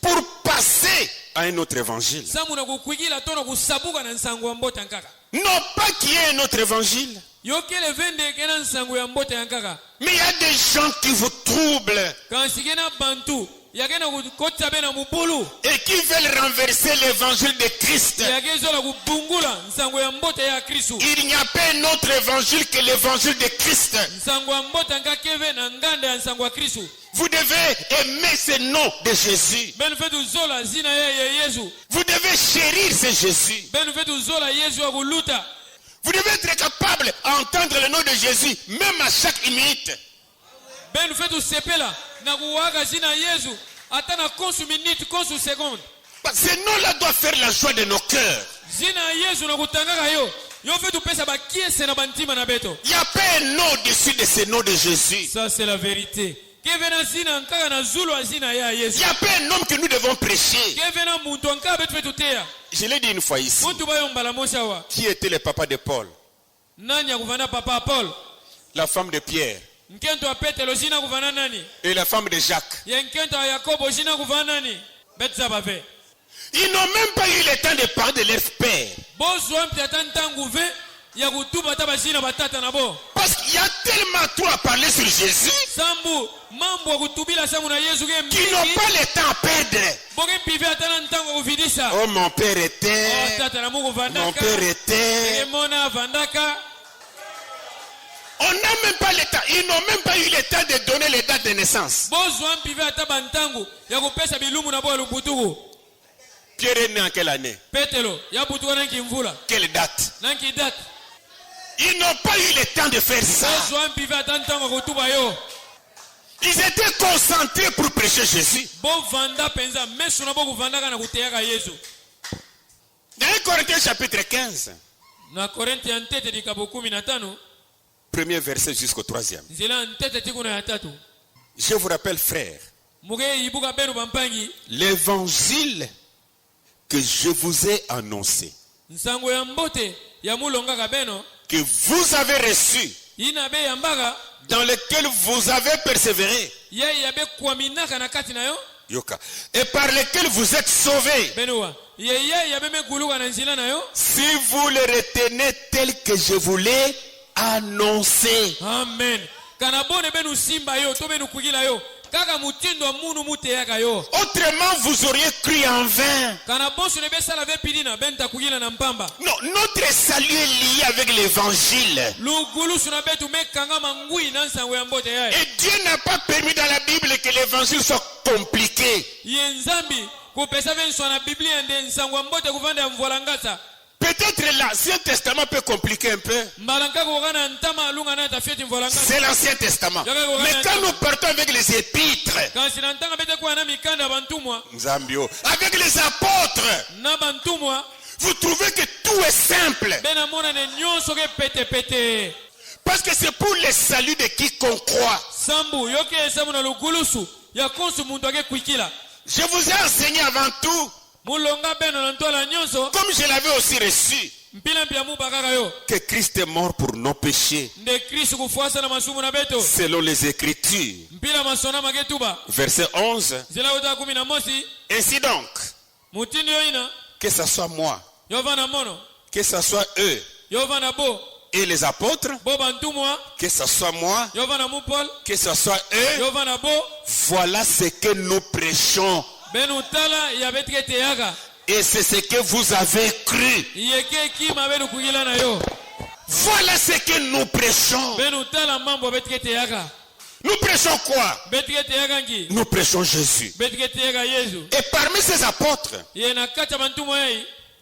Pour passer à un autre évangile. Non pas qu'il y ait un autre évangile. Mais il y a des gens qui vous troublent et qui veulent renverser l'évangile de Christ. Il n'y a pas un autre évangile que l'évangile de Christ. Vous devez aimer ce nom de Jésus. Vous devez chérir ce Jésus. Vous devez être capable d'entendre le nom de Jésus, même à chaque minute. Ce nom-là doit faire la joie de nos cœurs. Il n'y a pas un nom au-dessus de ce nom de Jésus. Ça, c'est la vérité. Il n'y a pas un nom que nous devons prêcher. Je l'ai dit une fois ici. Qui était le papa de Paul? La femme de Pierre. Et la femme de Jacques. Ils n'ont même pas eu le temps de parler de leur père. Parce qu'il y a tellement trop à parler sur Jésus qu'ils n'ont pas le temps à perdre. Oh, mon père était. Mon père était. On n'a même pas le temps. Ils n'ont même pas eu le temps de donner les dates de naissance. Pierre est né en quelle année? Quelle date? Ils n'ont pas eu le temps de faire ça. Ils étaient concentrés pour prêcher Jésus. Dans 1 Corinthiens chapitre 15. Premier verset jusqu'au 3e. Je vous rappelle, frères, l'évangile que je vous ai annoncé, que vous avez reçu, dans lequel vous avez persévéré, et par lequel vous êtes sauvés, si vous le retenez tel que je vous l'ai annoncé. Amen. Autrement, vous auriez cru en vain. Non, notre salut est lié avec l'évangile. Et Dieu n'a pas permis dans la Bible que l'évangile soit compliqué. Peut-être l'Ancien Testament peut compliquer un peu. C'est l'Ancien Testament. Mais quand nous partons avec les épîtres, avec les apôtres, vous trouvez que tout est simple. Parce que c'est pour le salut de quiconque croit. Je vous ai enseigné avant tout, comme je l'avais aussi reçu, que Christ est mort pour nos péchés, selon les Écritures. Verset 11. Ainsi donc, que ce soit moi, que ce soit eux, et les apôtres, que ce soit moi, que ce soit eux, voilà ce que nous prêchons. Et c'est ce que vous avez cru. Voilà ce que nous prêchons. Nous prêchons quoi? Nous prêchons Jésus. Et parmi ces apôtres,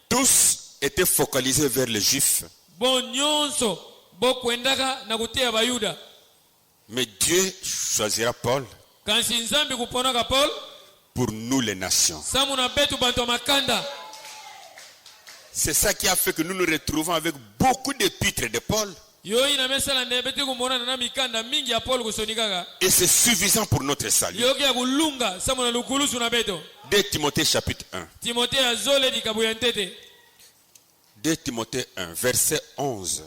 tous étaient focalisés vers les Juifs. Mais Dieu choisira Paul pour nous les nations. C'est ça qui a fait que nous nous retrouvons avec beaucoup d'épîtres de Paul. Et c'est suffisant pour notre salut. 2 Timothée chapitre 1. 2 Timothée 1, verset 11.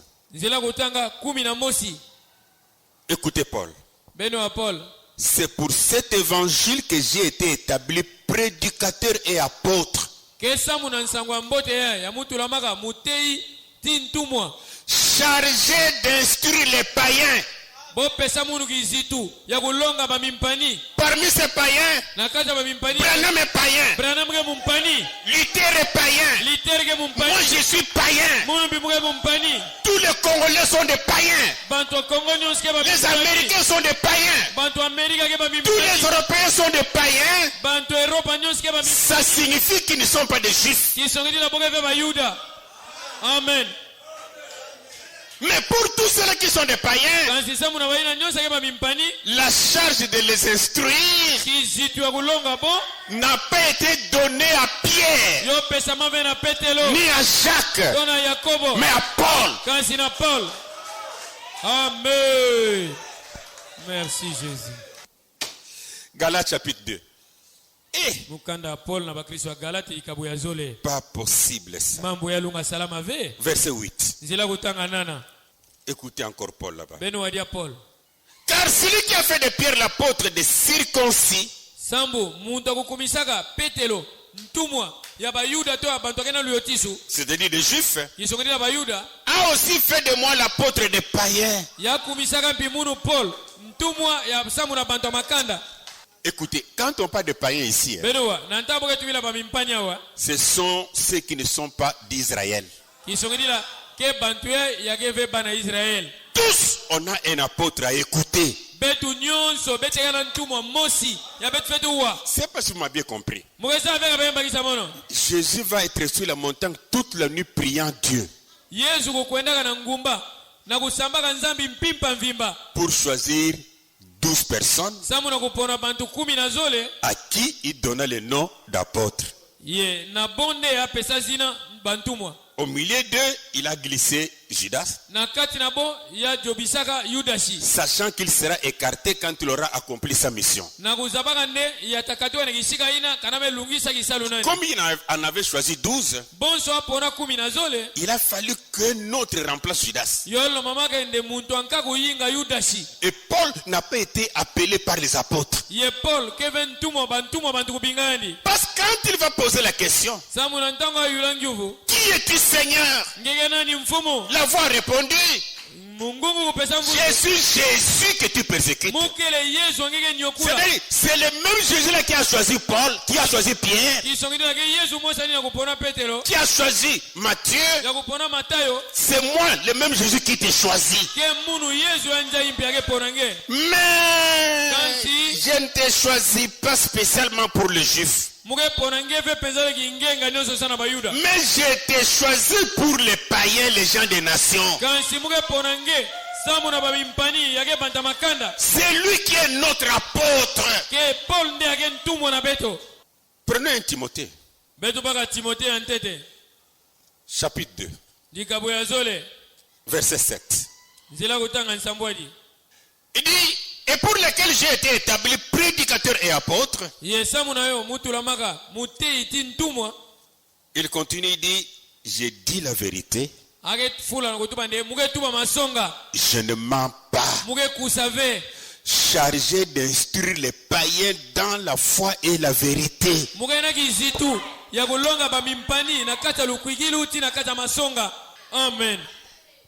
Écoutez Paul. C'est pour cet évangile que j'ai été établi prédicateur et apôtre. Chargé d'instruire les païens. Parmi ces païens, Branham est païen. Luther est païen. Moi je suis païen. Tous les Congolais sont des païens. Les Américains sont des païens. Tous les Européens sont des païens. Ça signifie qu'ils ne sont pas des Juifs. Amen. Mais pour tous ceux qui sont des païens, la charge de les instruire n'a pas été donnée à Pierre, ni à Jacques, mais à Paul. Amen. Merci Jésus. Galates chapitre 2. Pas possible ça. Verset 8. Écoutez encore Paul là-bas. Car celui qui a fait de Pierre l'apôtre des circoncis c'est-à-dire des Juifs, a aussi fait de moi l'apôtre des païens. Écoutez, quand on parle de païens ici, ce sont ceux qui ne sont pas d'Israël. Tous, on a un apôtre à écouter. C'est pas si vous m'avez bien compris. Jésus va être sur la montagne toute la nuit priant Dieu pour choisir 12 personnes à qui il donna le nom d'apôtre. Au milieu d'eux, il a glissé Judas, sachant qu'il sera écarté quand il aura accompli sa mission. Comme il en avait choisi 12, il a fallu qu'un autre remplace Judas. Et Paul n'a pas été appelé par les apôtres. Parce que quand il va poser la question, qui es-tu Seigneur? La voix a répondu, je suis Jésus que tu persécutes. C'est le même Jésus là qui a choisi Paul, qui a choisi Pierre, qui a choisi Matthieu. C'est moi le même Jésus qui t'a choisi. Mais je ne t'ai choisi pas spécialement pour les Juifs. Mais j'ai été choisi pour les païens, les gens des nations. C'est lui qui est notre apôtre. Prenez un Timothée. Chapitre 2. Verset 7. Il dit, et pour lesquels j'ai été établi prédicateur et apôtre. Il continue, il dit, j'ai dit la vérité. Je ne mens pas. Chargé d'instruire les païens dans la foi et la vérité. Amen.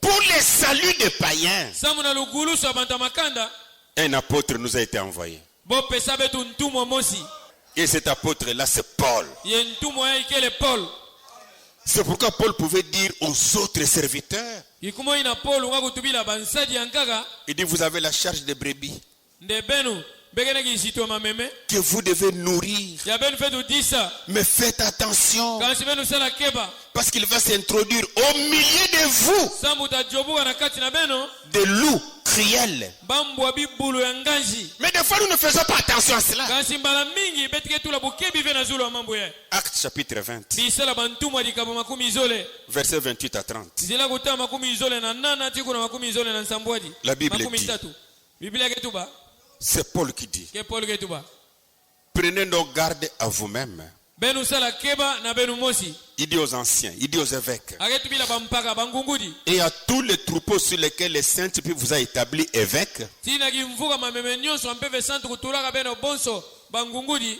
Pour les saluts des païens, un apôtre nous a été envoyé. Et cet apôtre-là, c'est Paul. C'est pourquoi Paul pouvait dire aux autres serviteurs, il dit, vous avez la charge des brebis que vous devez nourrir. Mais faites attention, parce qu'il va s'introduire au milieu de vous des loups cruels. Mais des fois nous ne faisons pas attention à cela. Actes chapitre 20, verset 28 à 30. La Bible dit, c'est Paul qui dit, prenez donc garde à vous-même. Il dit aux anciens, il dit aux évêques, et à tous les troupeaux sur lesquels les saints vous a établi évêques,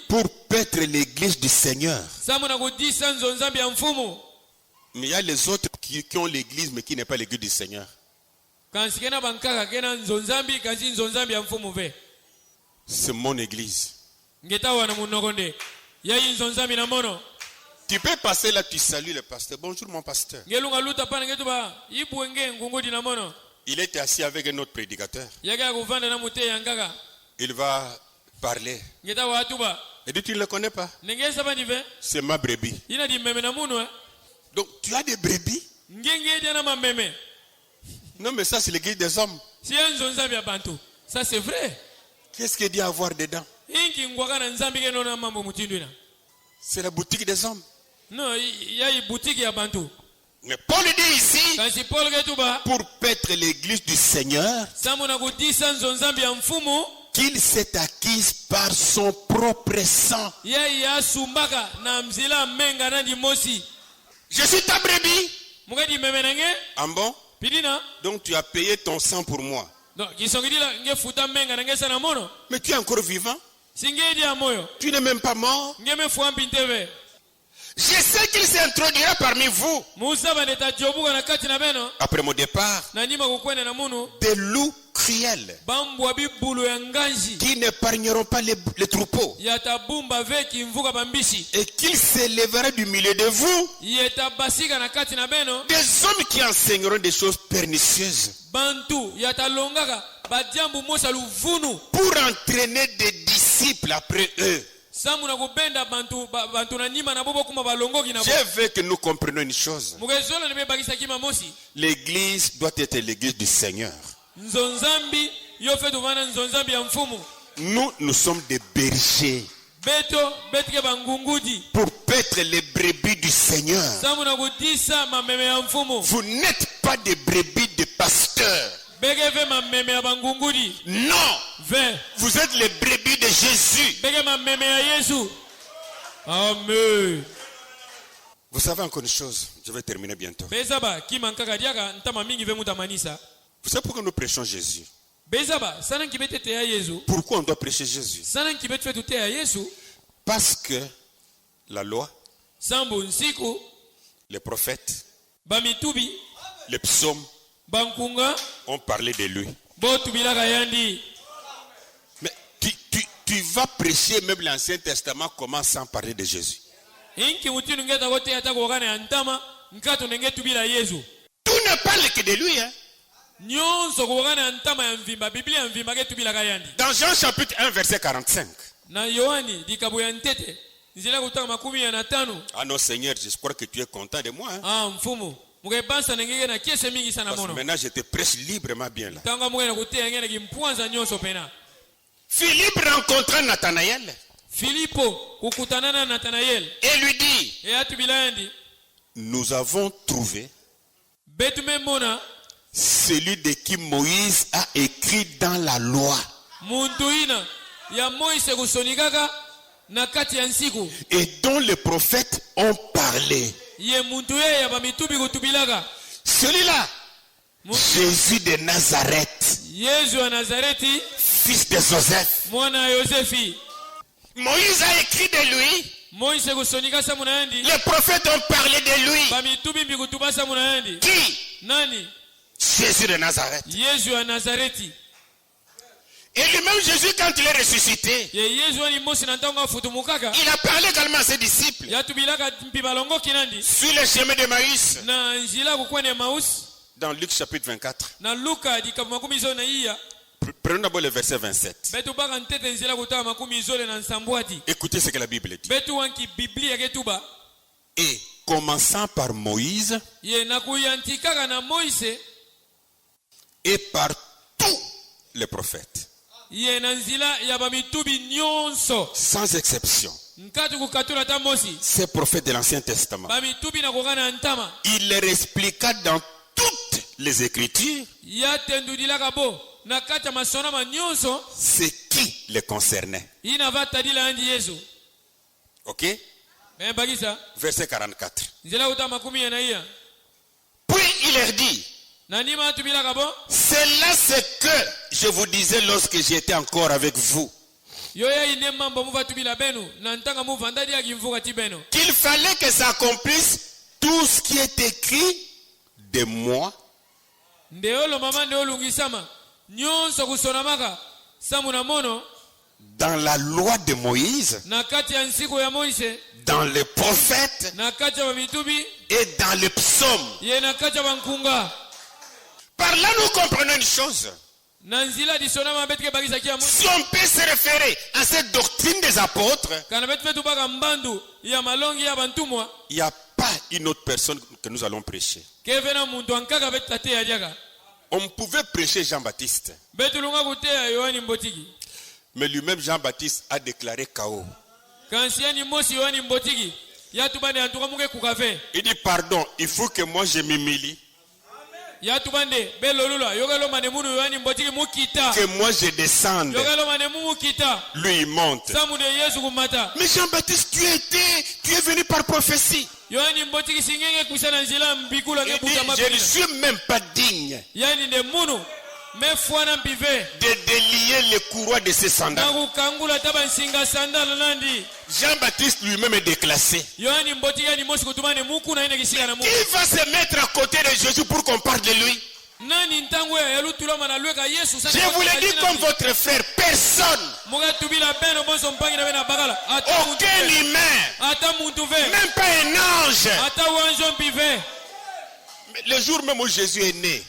pour paître l'église du Seigneur. Mais il y a les autres qui ont l'église mais qui n'est pas l'église du Seigneur. C'est mon église. Tu peux passer là, tu salues le pasteur. Bonjour mon pasteur. Il était assis avec un autre prédicateur. Il va parler. Et dit, tu ne le connais pas? C'est ma brebis. Donc tu as des brebis? Non, mais ça c'est l'église des hommes. Ça c'est vrai. Qu'est-ce qu'il dit à avoir dedans? C'est la boutique des hommes. Non, il y a une boutique à Bantou. Mais Paul dit ici, pour paître l'église du Seigneur, qu'il s'est acquise par son propre sang. Je suis ta brebis. Ah bon? Donc tu as payé ton sang pour moi. Mais tu es encore vivant. Tu n'es même pas mort. Je sais qu'il s'introduira parmi vous. Après mon départ, des loups cruels qui n'épargneront pas les troupeaux. Et qu'il s'élèvera du milieu de vous des hommes qui enseigneront des choses pernicieuses pour entraîner des disciples après eux. Je veux que nous comprenions une chose. L'église doit être l'église du Seigneur. Nous sommes des bergers pour paître les brebis du Seigneur. Vous n'êtes pas des brebis de pasteurs. Non, vous êtes les brebis de Jésus. Amen. Vous savez encore une chose, je vais terminer bientôt. Vous savez pourquoi nous prêchons Jésus? Pourquoi on doit prêcher Jésus? Parce que la loi, les prophètes, les psaumes ont parlé de lui. Mais tu vas prêcher même l'Ancien Testament comment sans parler de Jésus? Tout ne parle que de lui, hein? Dans Jean chapitre 1 verset 45, Ah non, Seigneur, je crois que tu es content de moi. Hein? Parce que maintenant, je te prêche librement bien là. Philippe rencontra Nathanaël. Et lui dit, nous avons trouvé celui de qui Moïse a écrit dans la loi. Et dont les prophètes ont parlé. Celui-là, Jésus de Nazareth, fils de Joseph. Moïse a écrit de lui. Les prophètes ont parlé de lui. Qui? Jésus de Nazareth. Et lui-même Jésus, quand il est ressuscité, il a parlé également à ses disciples sur le chemin de Maïs. Dans Luc chapitre 24. Prenons d'abord le verset 27. Écoutez ce que la Bible dit. Et commençant par Moïse et par tous les prophètes, sans exception, ces prophètes de l'Ancien Testament, il leur expliqua dans toutes les Écritures ce qui les concernait. Ok? Verset 44. Puis il leur dit, c'est là ce que je vous disais lorsque j'étais encore avec vous, qu'il fallait que ça accomplisse tout ce qui est écrit de moi dans la loi de Moïse, dans les prophètes et dans les psaumes. Par là, nous comprenons une chose. Si on peut se référer à cette doctrine des apôtres, il n'y a pas une autre personne que nous allons prêcher. On pouvait prêcher Jean-Baptiste, mais lui-même Jean-Baptiste a déclaré chaos. Il dit pardon, il faut que moi je m'humilie, que moi je descende, lui il monte. Mais Jean-Baptiste, tu es venu par prophétie. Il dit, je ne suis même pas digne de délier les courroies de ses sandales. Jean-Baptiste lui-même est déclassé. Qui va se mettre à côté de Jésus pour qu'on parle de lui? Je vous l'ai dit comme votre frère, personne, aucun humain, même pas un ange. Le jour même où Jésus est né,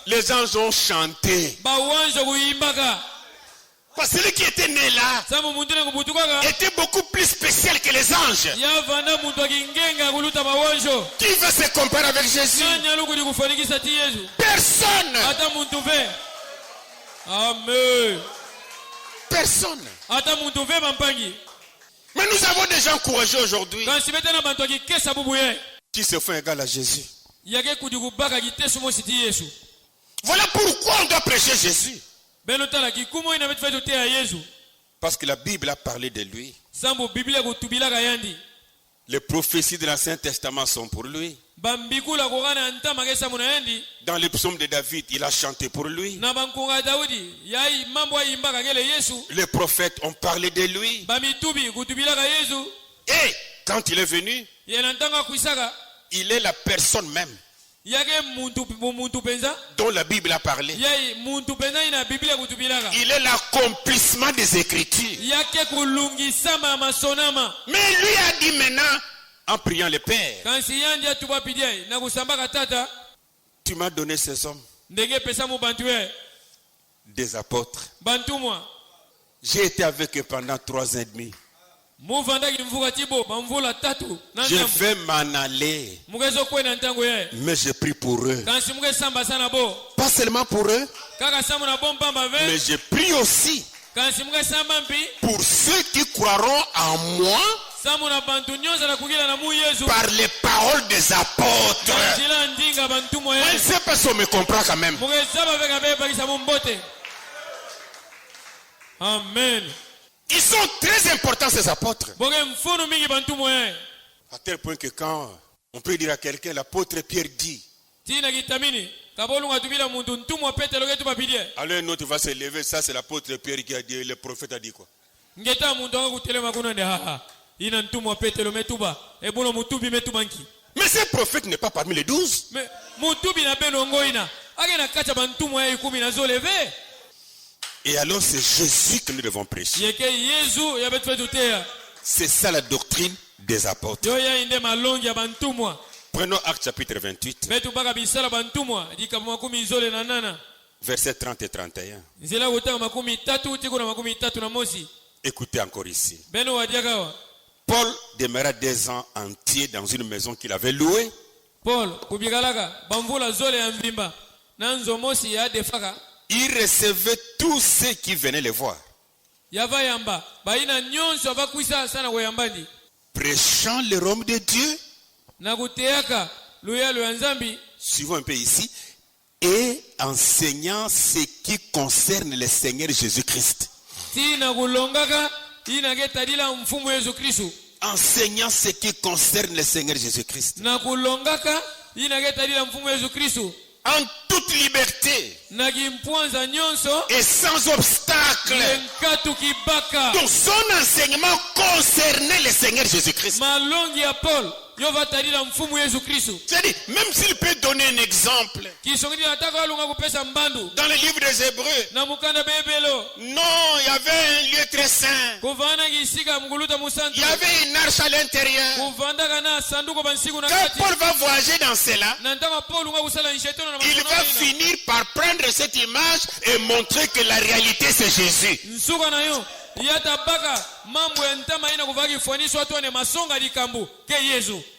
les anges ont chanté. Parce que celui qui était né là était beaucoup plus spécial que les anges. Qui va se comparer avec Jésus? Personne. Amen. Personne. Mais nous avons des gens courageux aujourd'hui qui se font égal à Jésus. Voilà pourquoi on doit prêcher Jésus. Parce que la Bible a parlé de lui. Les prophéties de l'Ancien Testament sont pour lui. Dans les psaumes de David, il a chanté pour lui. Les prophètes ont parlé de lui. Et quand il est venu, il est la personne même dont la Bible a parlé. Il est l'accomplissement des Écritures. Mais lui a dit maintenant, en priant le Père, tu m'as donné ces hommes, des apôtres. J'ai été avec eux pendant 3 ans et demi. Je vais m'en aller. Mais je prie pour eux. Pas seulement pour eux, mais je prie aussi pour ceux qui croiront en moi par les paroles des apôtres. Je ne sais pas si on me comprend quand même. Amen. Ils sont très importants, ces apôtres. À tel point que quand on peut dire à quelqu'un, l'apôtre Pierre dit, alors un autre va se lever, ça c'est l'apôtre Pierre qui a dit, le prophète a dit quoi? Mais ce prophète n'est pas parmi les 12. Et alors c'est Jésus que nous devons prêcher. C'est ça la doctrine des apôtres. Prenons Actes chapitre 28. Versets 30 et 31. Écoutez encore ici. Paul demeura 2 ans entiers dans une maison qu'il avait louée. Il recevait tous ceux qui venaient le voir. Prêchant le royaume de Dieu. Suivons un peu ici. Et enseignant ce qui concerne le Seigneur Jésus-Christ. Enseignant ce qui concerne le Seigneur Jésus-Christ. En toute liberté et sans obstacle. Donc son enseignement concernait le Seigneur Jésus-Christ. C'est-à-dire, même s'il peut donner un exemple dans le livre des Hébreux, non, il y avait un lieu très saint, il y avait une arche à l'intérieur. Quand Paul va voyager dans cela, il va finir par prendre cette image et montrer que la réalité c'est Jésus.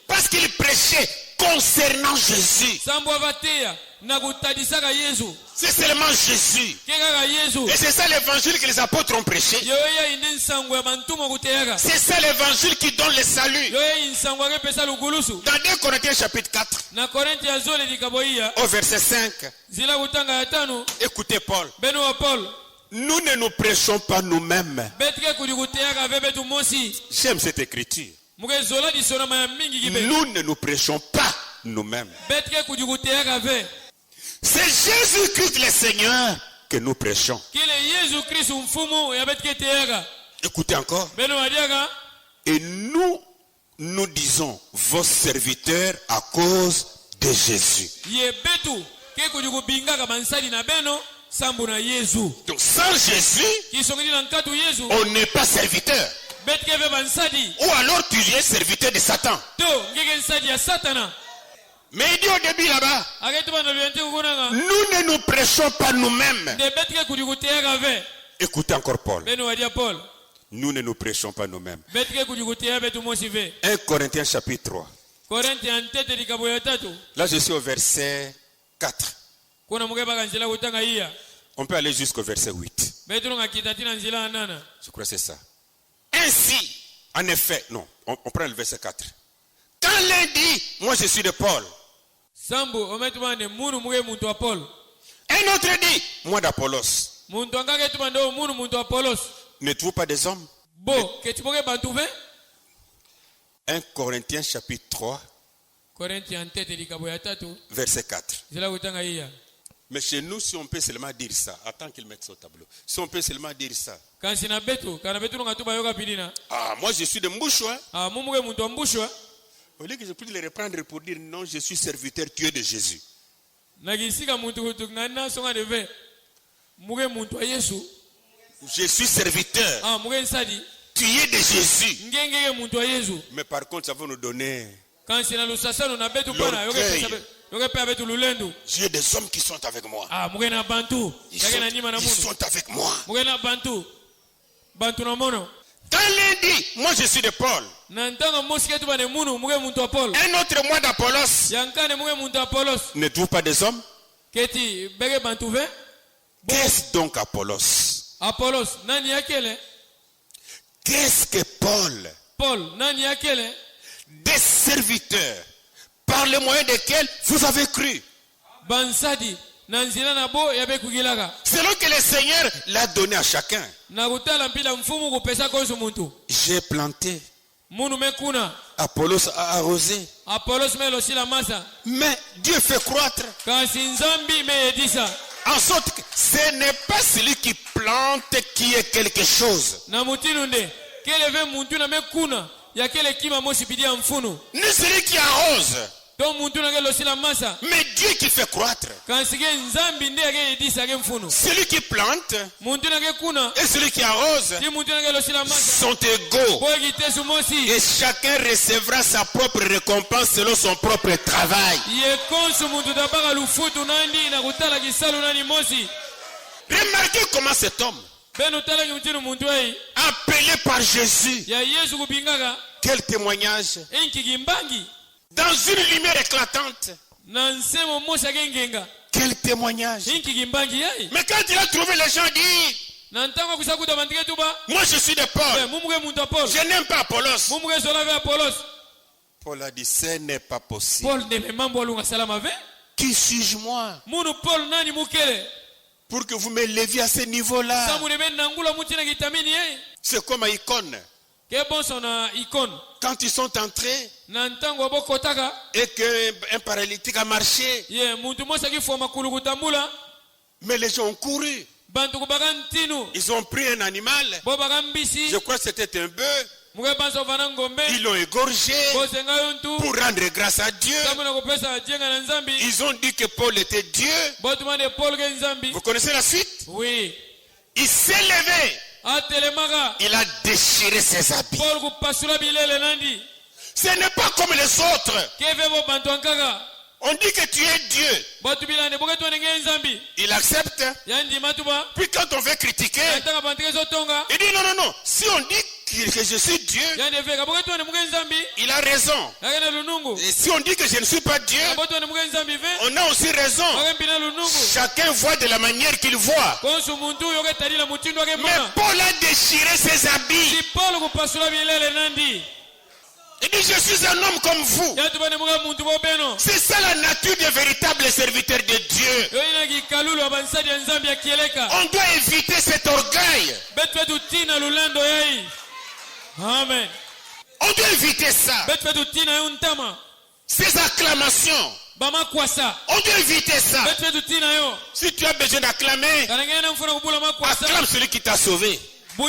Parce qu'il prêchait concernant Jésus. C'est seulement Jésus. Et c'est ça l'évangile que les apôtres ont prêché. C'est ça l'évangile qui donne le salut. Dans 2 Corinthiens chapitre 4, au verset 5, écoutez Paul. Nous ne nous prêchons pas nous-mêmes. J'aime cette écriture. Nous ne nous prêchons pas nous-mêmes. C'est Jésus-Christ le Seigneur que nous prêchons. Écoutez encore. Et nous disons vos serviteurs à cause de Jésus. Donc sans Jésus, on n'est pas serviteur. Ou alors tu es serviteur de Satan. Mais il dit au début là-bas, nous ne nous prêchons pas nous-mêmes. Écoutez encore Paul. Nous ne nous prêchons pas nous-mêmes. 1 Corinthiens chapitre 3. Là je suis au verset 4. On peut aller jusqu'au verset 8. Je crois que c'est ça. Ainsi, en effet, non, on prend le verset 4. Quand l'un dit, moi je suis de Paul. Un autre dit, moi d'Apollos. N'êtes-vous pas des hommes? 1 Corinthiens chapitre 3, verset 4. Mais chez nous, si on peut seulement dire ça, attends qu'il mette ça au tableau. Si on peut seulement dire ça. Ah, moi je suis de Mbouchoua. Au lieu que je puisse les reprendre pour dire non, je suis serviteur, tu es de Jésus. Je suis serviteur. Tu es de Jésus. Mais par contre, ça va nous donner l'orgueil. J'ai des hommes qui sont avec moi. Ils sont avec moi. Quand l'un dit, moi je suis de Paul, un autre moi d'Apollos, n'êtes-vous pas des hommes? Qu'est-ce donc Apollos? Qu'est-ce que Paul? Des serviteurs par le moyen desquels vous avez cru. Selon que le Seigneur l'a donné à chacun. J'ai planté. Apollos a arrosé. Mais Dieu fait croître. En sorte que ce n'est pas celui qui plante qui est quelque chose. Ni celui qui arrose. Mais Dieu qui fait croître. Celui qui plante et celui qui arrose sont égaux. Et chacun recevra sa propre récompense selon son propre travail. Remarquez comment cet homme, appelé par Jésus, quel témoignage! Dans une lumière éclatante. Quel témoignage! Mais quand il a trouvé les gens, dit, moi je suis de Paul. Je n'aime pas Apollos. Paul a dit, ce n'est pas possible. Qui suis-je moi pour que vous me leviez à ce niveau-là? C'est comme à Icône. Quand ils sont entrés et qu'un paralytique a marché, mais les gens ont couru. Ils ont pris un animal. Je crois que c'était un bœuf. Ils l'ont égorgé pour rendre grâce à Dieu. Ils ont dit que Paul était Dieu. Vous connaissez la suite? Oui. Il s'est levé. Il a déchiré ses habits. Ce n'est pas comme les autres. On dit que tu es Dieu. Il accepte. Puis quand on veut critiquer, il dit non. Si on dit que je suis Dieu, il a raison. Et si on dit que je ne suis pas Dieu, on a aussi raison. Chacun voit de la manière qu'il voit. Mais Paul a déchiré ses habits. Il dit, je suis un homme comme vous. C'est ça la nature des véritables serviteurs de Dieu. On doit éviter cet orgueil. Amen. On doit éviter ça. Ces acclamations. On doit éviter ça. Si tu as besoin d'acclamer, acclame celui qui t'a sauvé. Si tu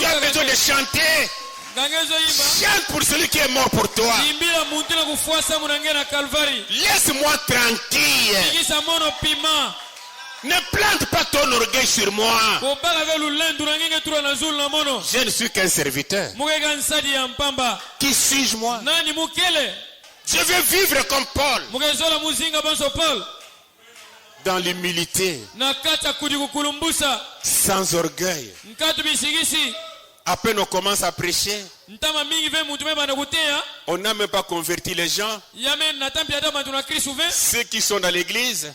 as besoin de chanter, chante pour celui qui est mort pour toi. Laisse-moi tranquille. Ne plante pas ton orgueil sur moi. Je ne suis qu'un serviteur. Qui suis-je moi? Je veux vivre comme Paul. Dans l'humilité. Sans orgueil. À peine on commence à prêcher, on n'a même pas converti les gens. Ceux qui sont dans l'église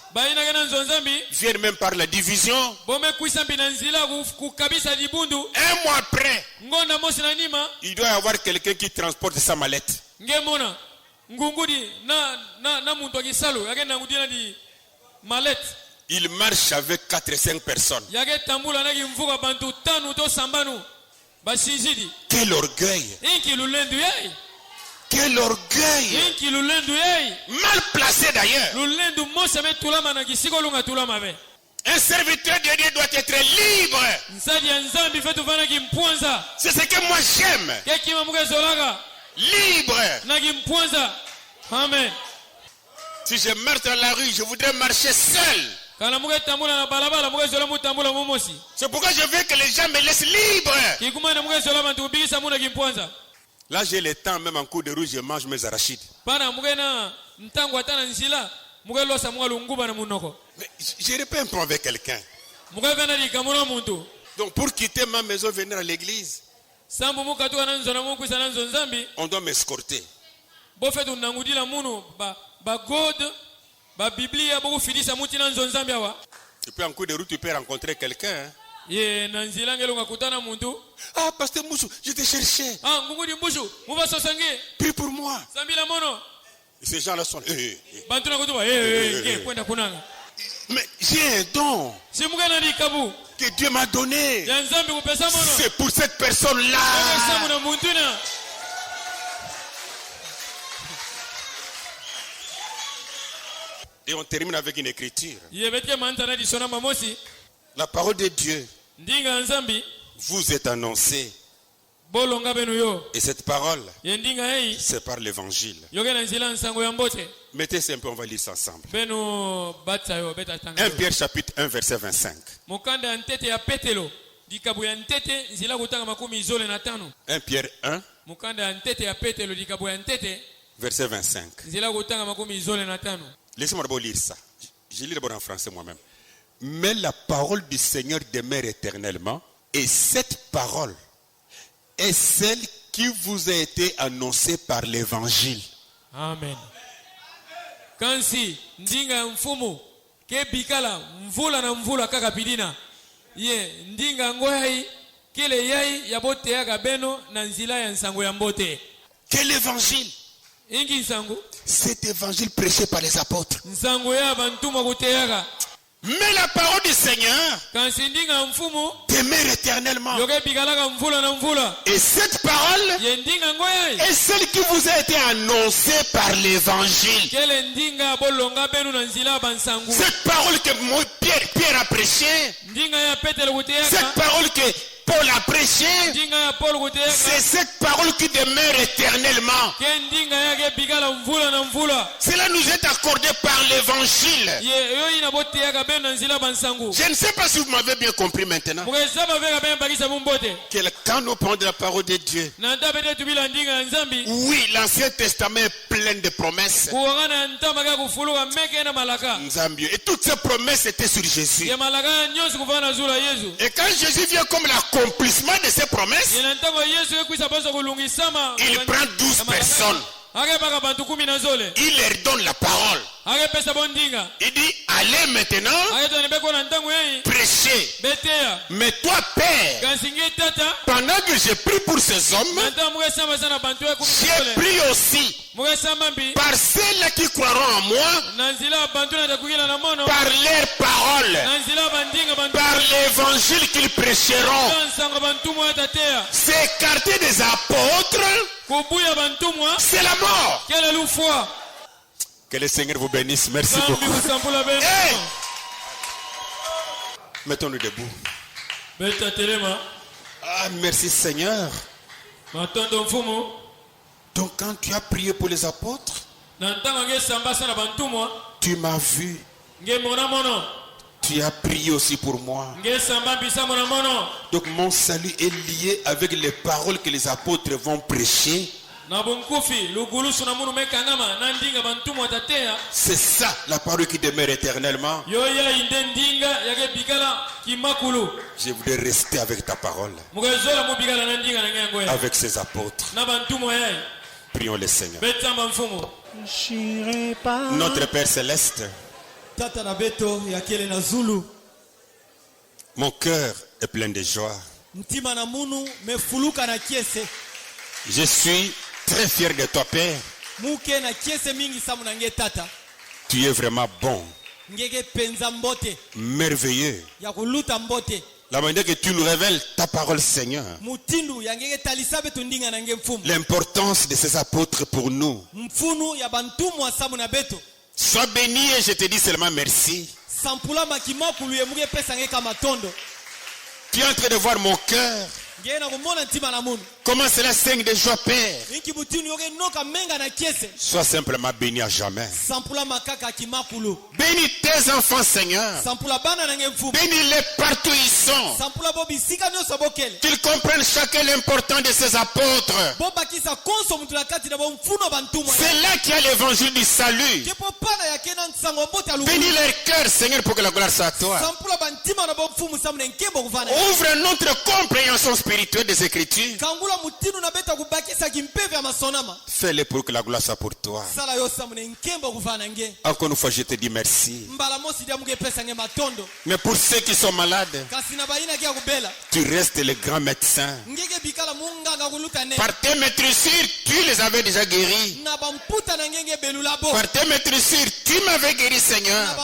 viennent même par la division. Un mois après, il doit y avoir quelqu'un qui transporte sa mallette. Il marche avec 4 et 5 personnes. Quel orgueil! Quel orgueil! Mal placé d'ailleurs. Un serviteur de Dieu doit être libre. C'est ce que moi j'aime. Libre. Amen. Si je marche dans la rue, je voudrais marcher seul. C'est pourquoi je veux que les gens me laissent libre. Là j'ai le temps, même en cours de route, je mange mes arachides. Mais je réponds un peu avec quelqu'un. Donc pour quitter ma maison, venir à l'église, on doit m'escorter. Et puis en cours de route, tu peux rencontrer quelqu'un. Ah, pasteur Moussou, je te cherchais. Prie pour moi. Et ces gens-là sont... Mais j'ai un don que Dieu m'a donné. C'est pour cette personne-là. Et on termine avec une écriture. La parole de Dieu vous est annoncée. Et cette parole, c'est par l'évangile. Mettez-vous un peu, on va lire ça ensemble. 1 Pierre chapitre 1 verset 25. 1 Pierre 1 verset 25. Laissez-moi d'abord lire ça. Je lis d'abord en français moi-même. Mais la parole du Seigneur demeure éternellement. Et cette parole est celle qui vous a été annoncée par l'évangile. Amen. Kansi ndinga mfumu kebikala mvula na mvula kakapidina ye ndinga ngoyai kile yai yabote yaga beno na nzila ya nsango ya mbote. Quel évangile? Ingi nsango? Cet évangile prêché par les apôtres. Nsango ya bantuma kuteyaga. Mais la parole du Seigneur demeure éternellement. Et cette parole est celle qui vous a été annoncée par l'évangile. Cette parole que Pierre a prêchée, cette parole que Paul a prêché, c'est cette parole qui demeure éternellement. Cela nous est accordé par l'évangile. Je ne sais pas si vous m'avez bien compris maintenant. Quand nous parlons de la parole de Dieu, oui, l'Ancien Testament est plein de promesses. Et toutes ces promesses étaient sur Jésus. Et quand Jésus vient comme l'accomplissement de ces promesses, il prend 12 personnes. Il leur donne la parole. Il dit, allez maintenant, prêchez. Mais toi, Père, pendant que j'ai prié pour ces hommes, j'ai prié aussi par celles qui croiront en moi, par leurs paroles, par l'évangile qu'ils prêcheront. C'est écarter des apôtres, c'est la mort. Que le Seigneur vous bénisse. Merci beaucoup. Hey! Mettons-nous debout. Ah, merci Seigneur. Donc quand tu as prié pour les apôtres, tu m'as vu. Tu as prié aussi pour moi. Donc mon salut est lié avec les paroles que les apôtres vont prêcher. C'est ça la parole qui demeure éternellement. Je voudrais rester avec ta parole, avec ces apôtres. Prions le Seigneur. Notre Père Céleste, mon cœur est plein de joie. Je suis très fier de toi, Père. Tu es vraiment bon, merveilleux. La manière que tu nous révèles ta parole, Seigneur. L'importance de ces apôtres pour nous. Sois béni et je te dis seulement merci. Tu es en train de voir mon cœur. Comment cela saigne de joie, Père. Sois simplement béni à jamais. Bénis tes enfants, Seigneur. Bénis-les partout où ils sont. Qu'ils comprennent chacun l'importance de ces apôtres. C'est là qu'il y a l'évangile du salut. Bénis leur cœur, Seigneur, pour que la gloire soit à toi. Ouvre notre compréhension spirituelle des Écritures. Fais-le pour que la gloire soit pour toi. Encore une fois, je te dis merci. Mais pour ceux qui sont malades, tu restes le grand médecin. Par tes maîtrisures, tu les avais déjà guéris. Par tes maîtrisures, tu m'avais guéri, Seigneur.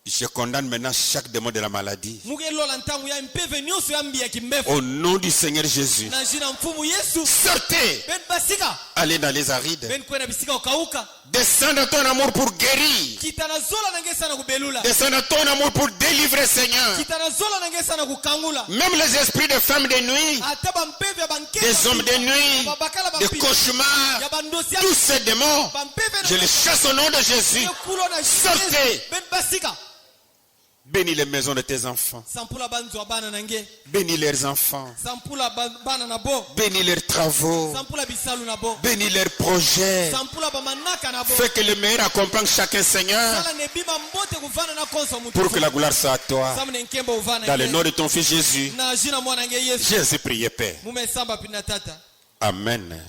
Je condamne maintenant chaque démon de la maladie. Au nom du Seigneur Jésus. Sortez. Allez dans les arides. Descends dans ton amour pour guérir. Descends dans ton amour pour délivrer, Seigneur. Même les esprits de femmes de nuit, des hommes de nuit, des cauchemars, tous ces démons, je les chasse au nom de Jésus. Sortez. Bénis les maisons de tes enfants. Bénis leurs enfants. Bénis leurs travaux. Bénis leurs projets. Fais que le meilleur accompagne chacun, Seigneur. Pour que la gloire soit à toi. Dans le nom de ton Fils Jésus. Jésus prié, Père. Amen.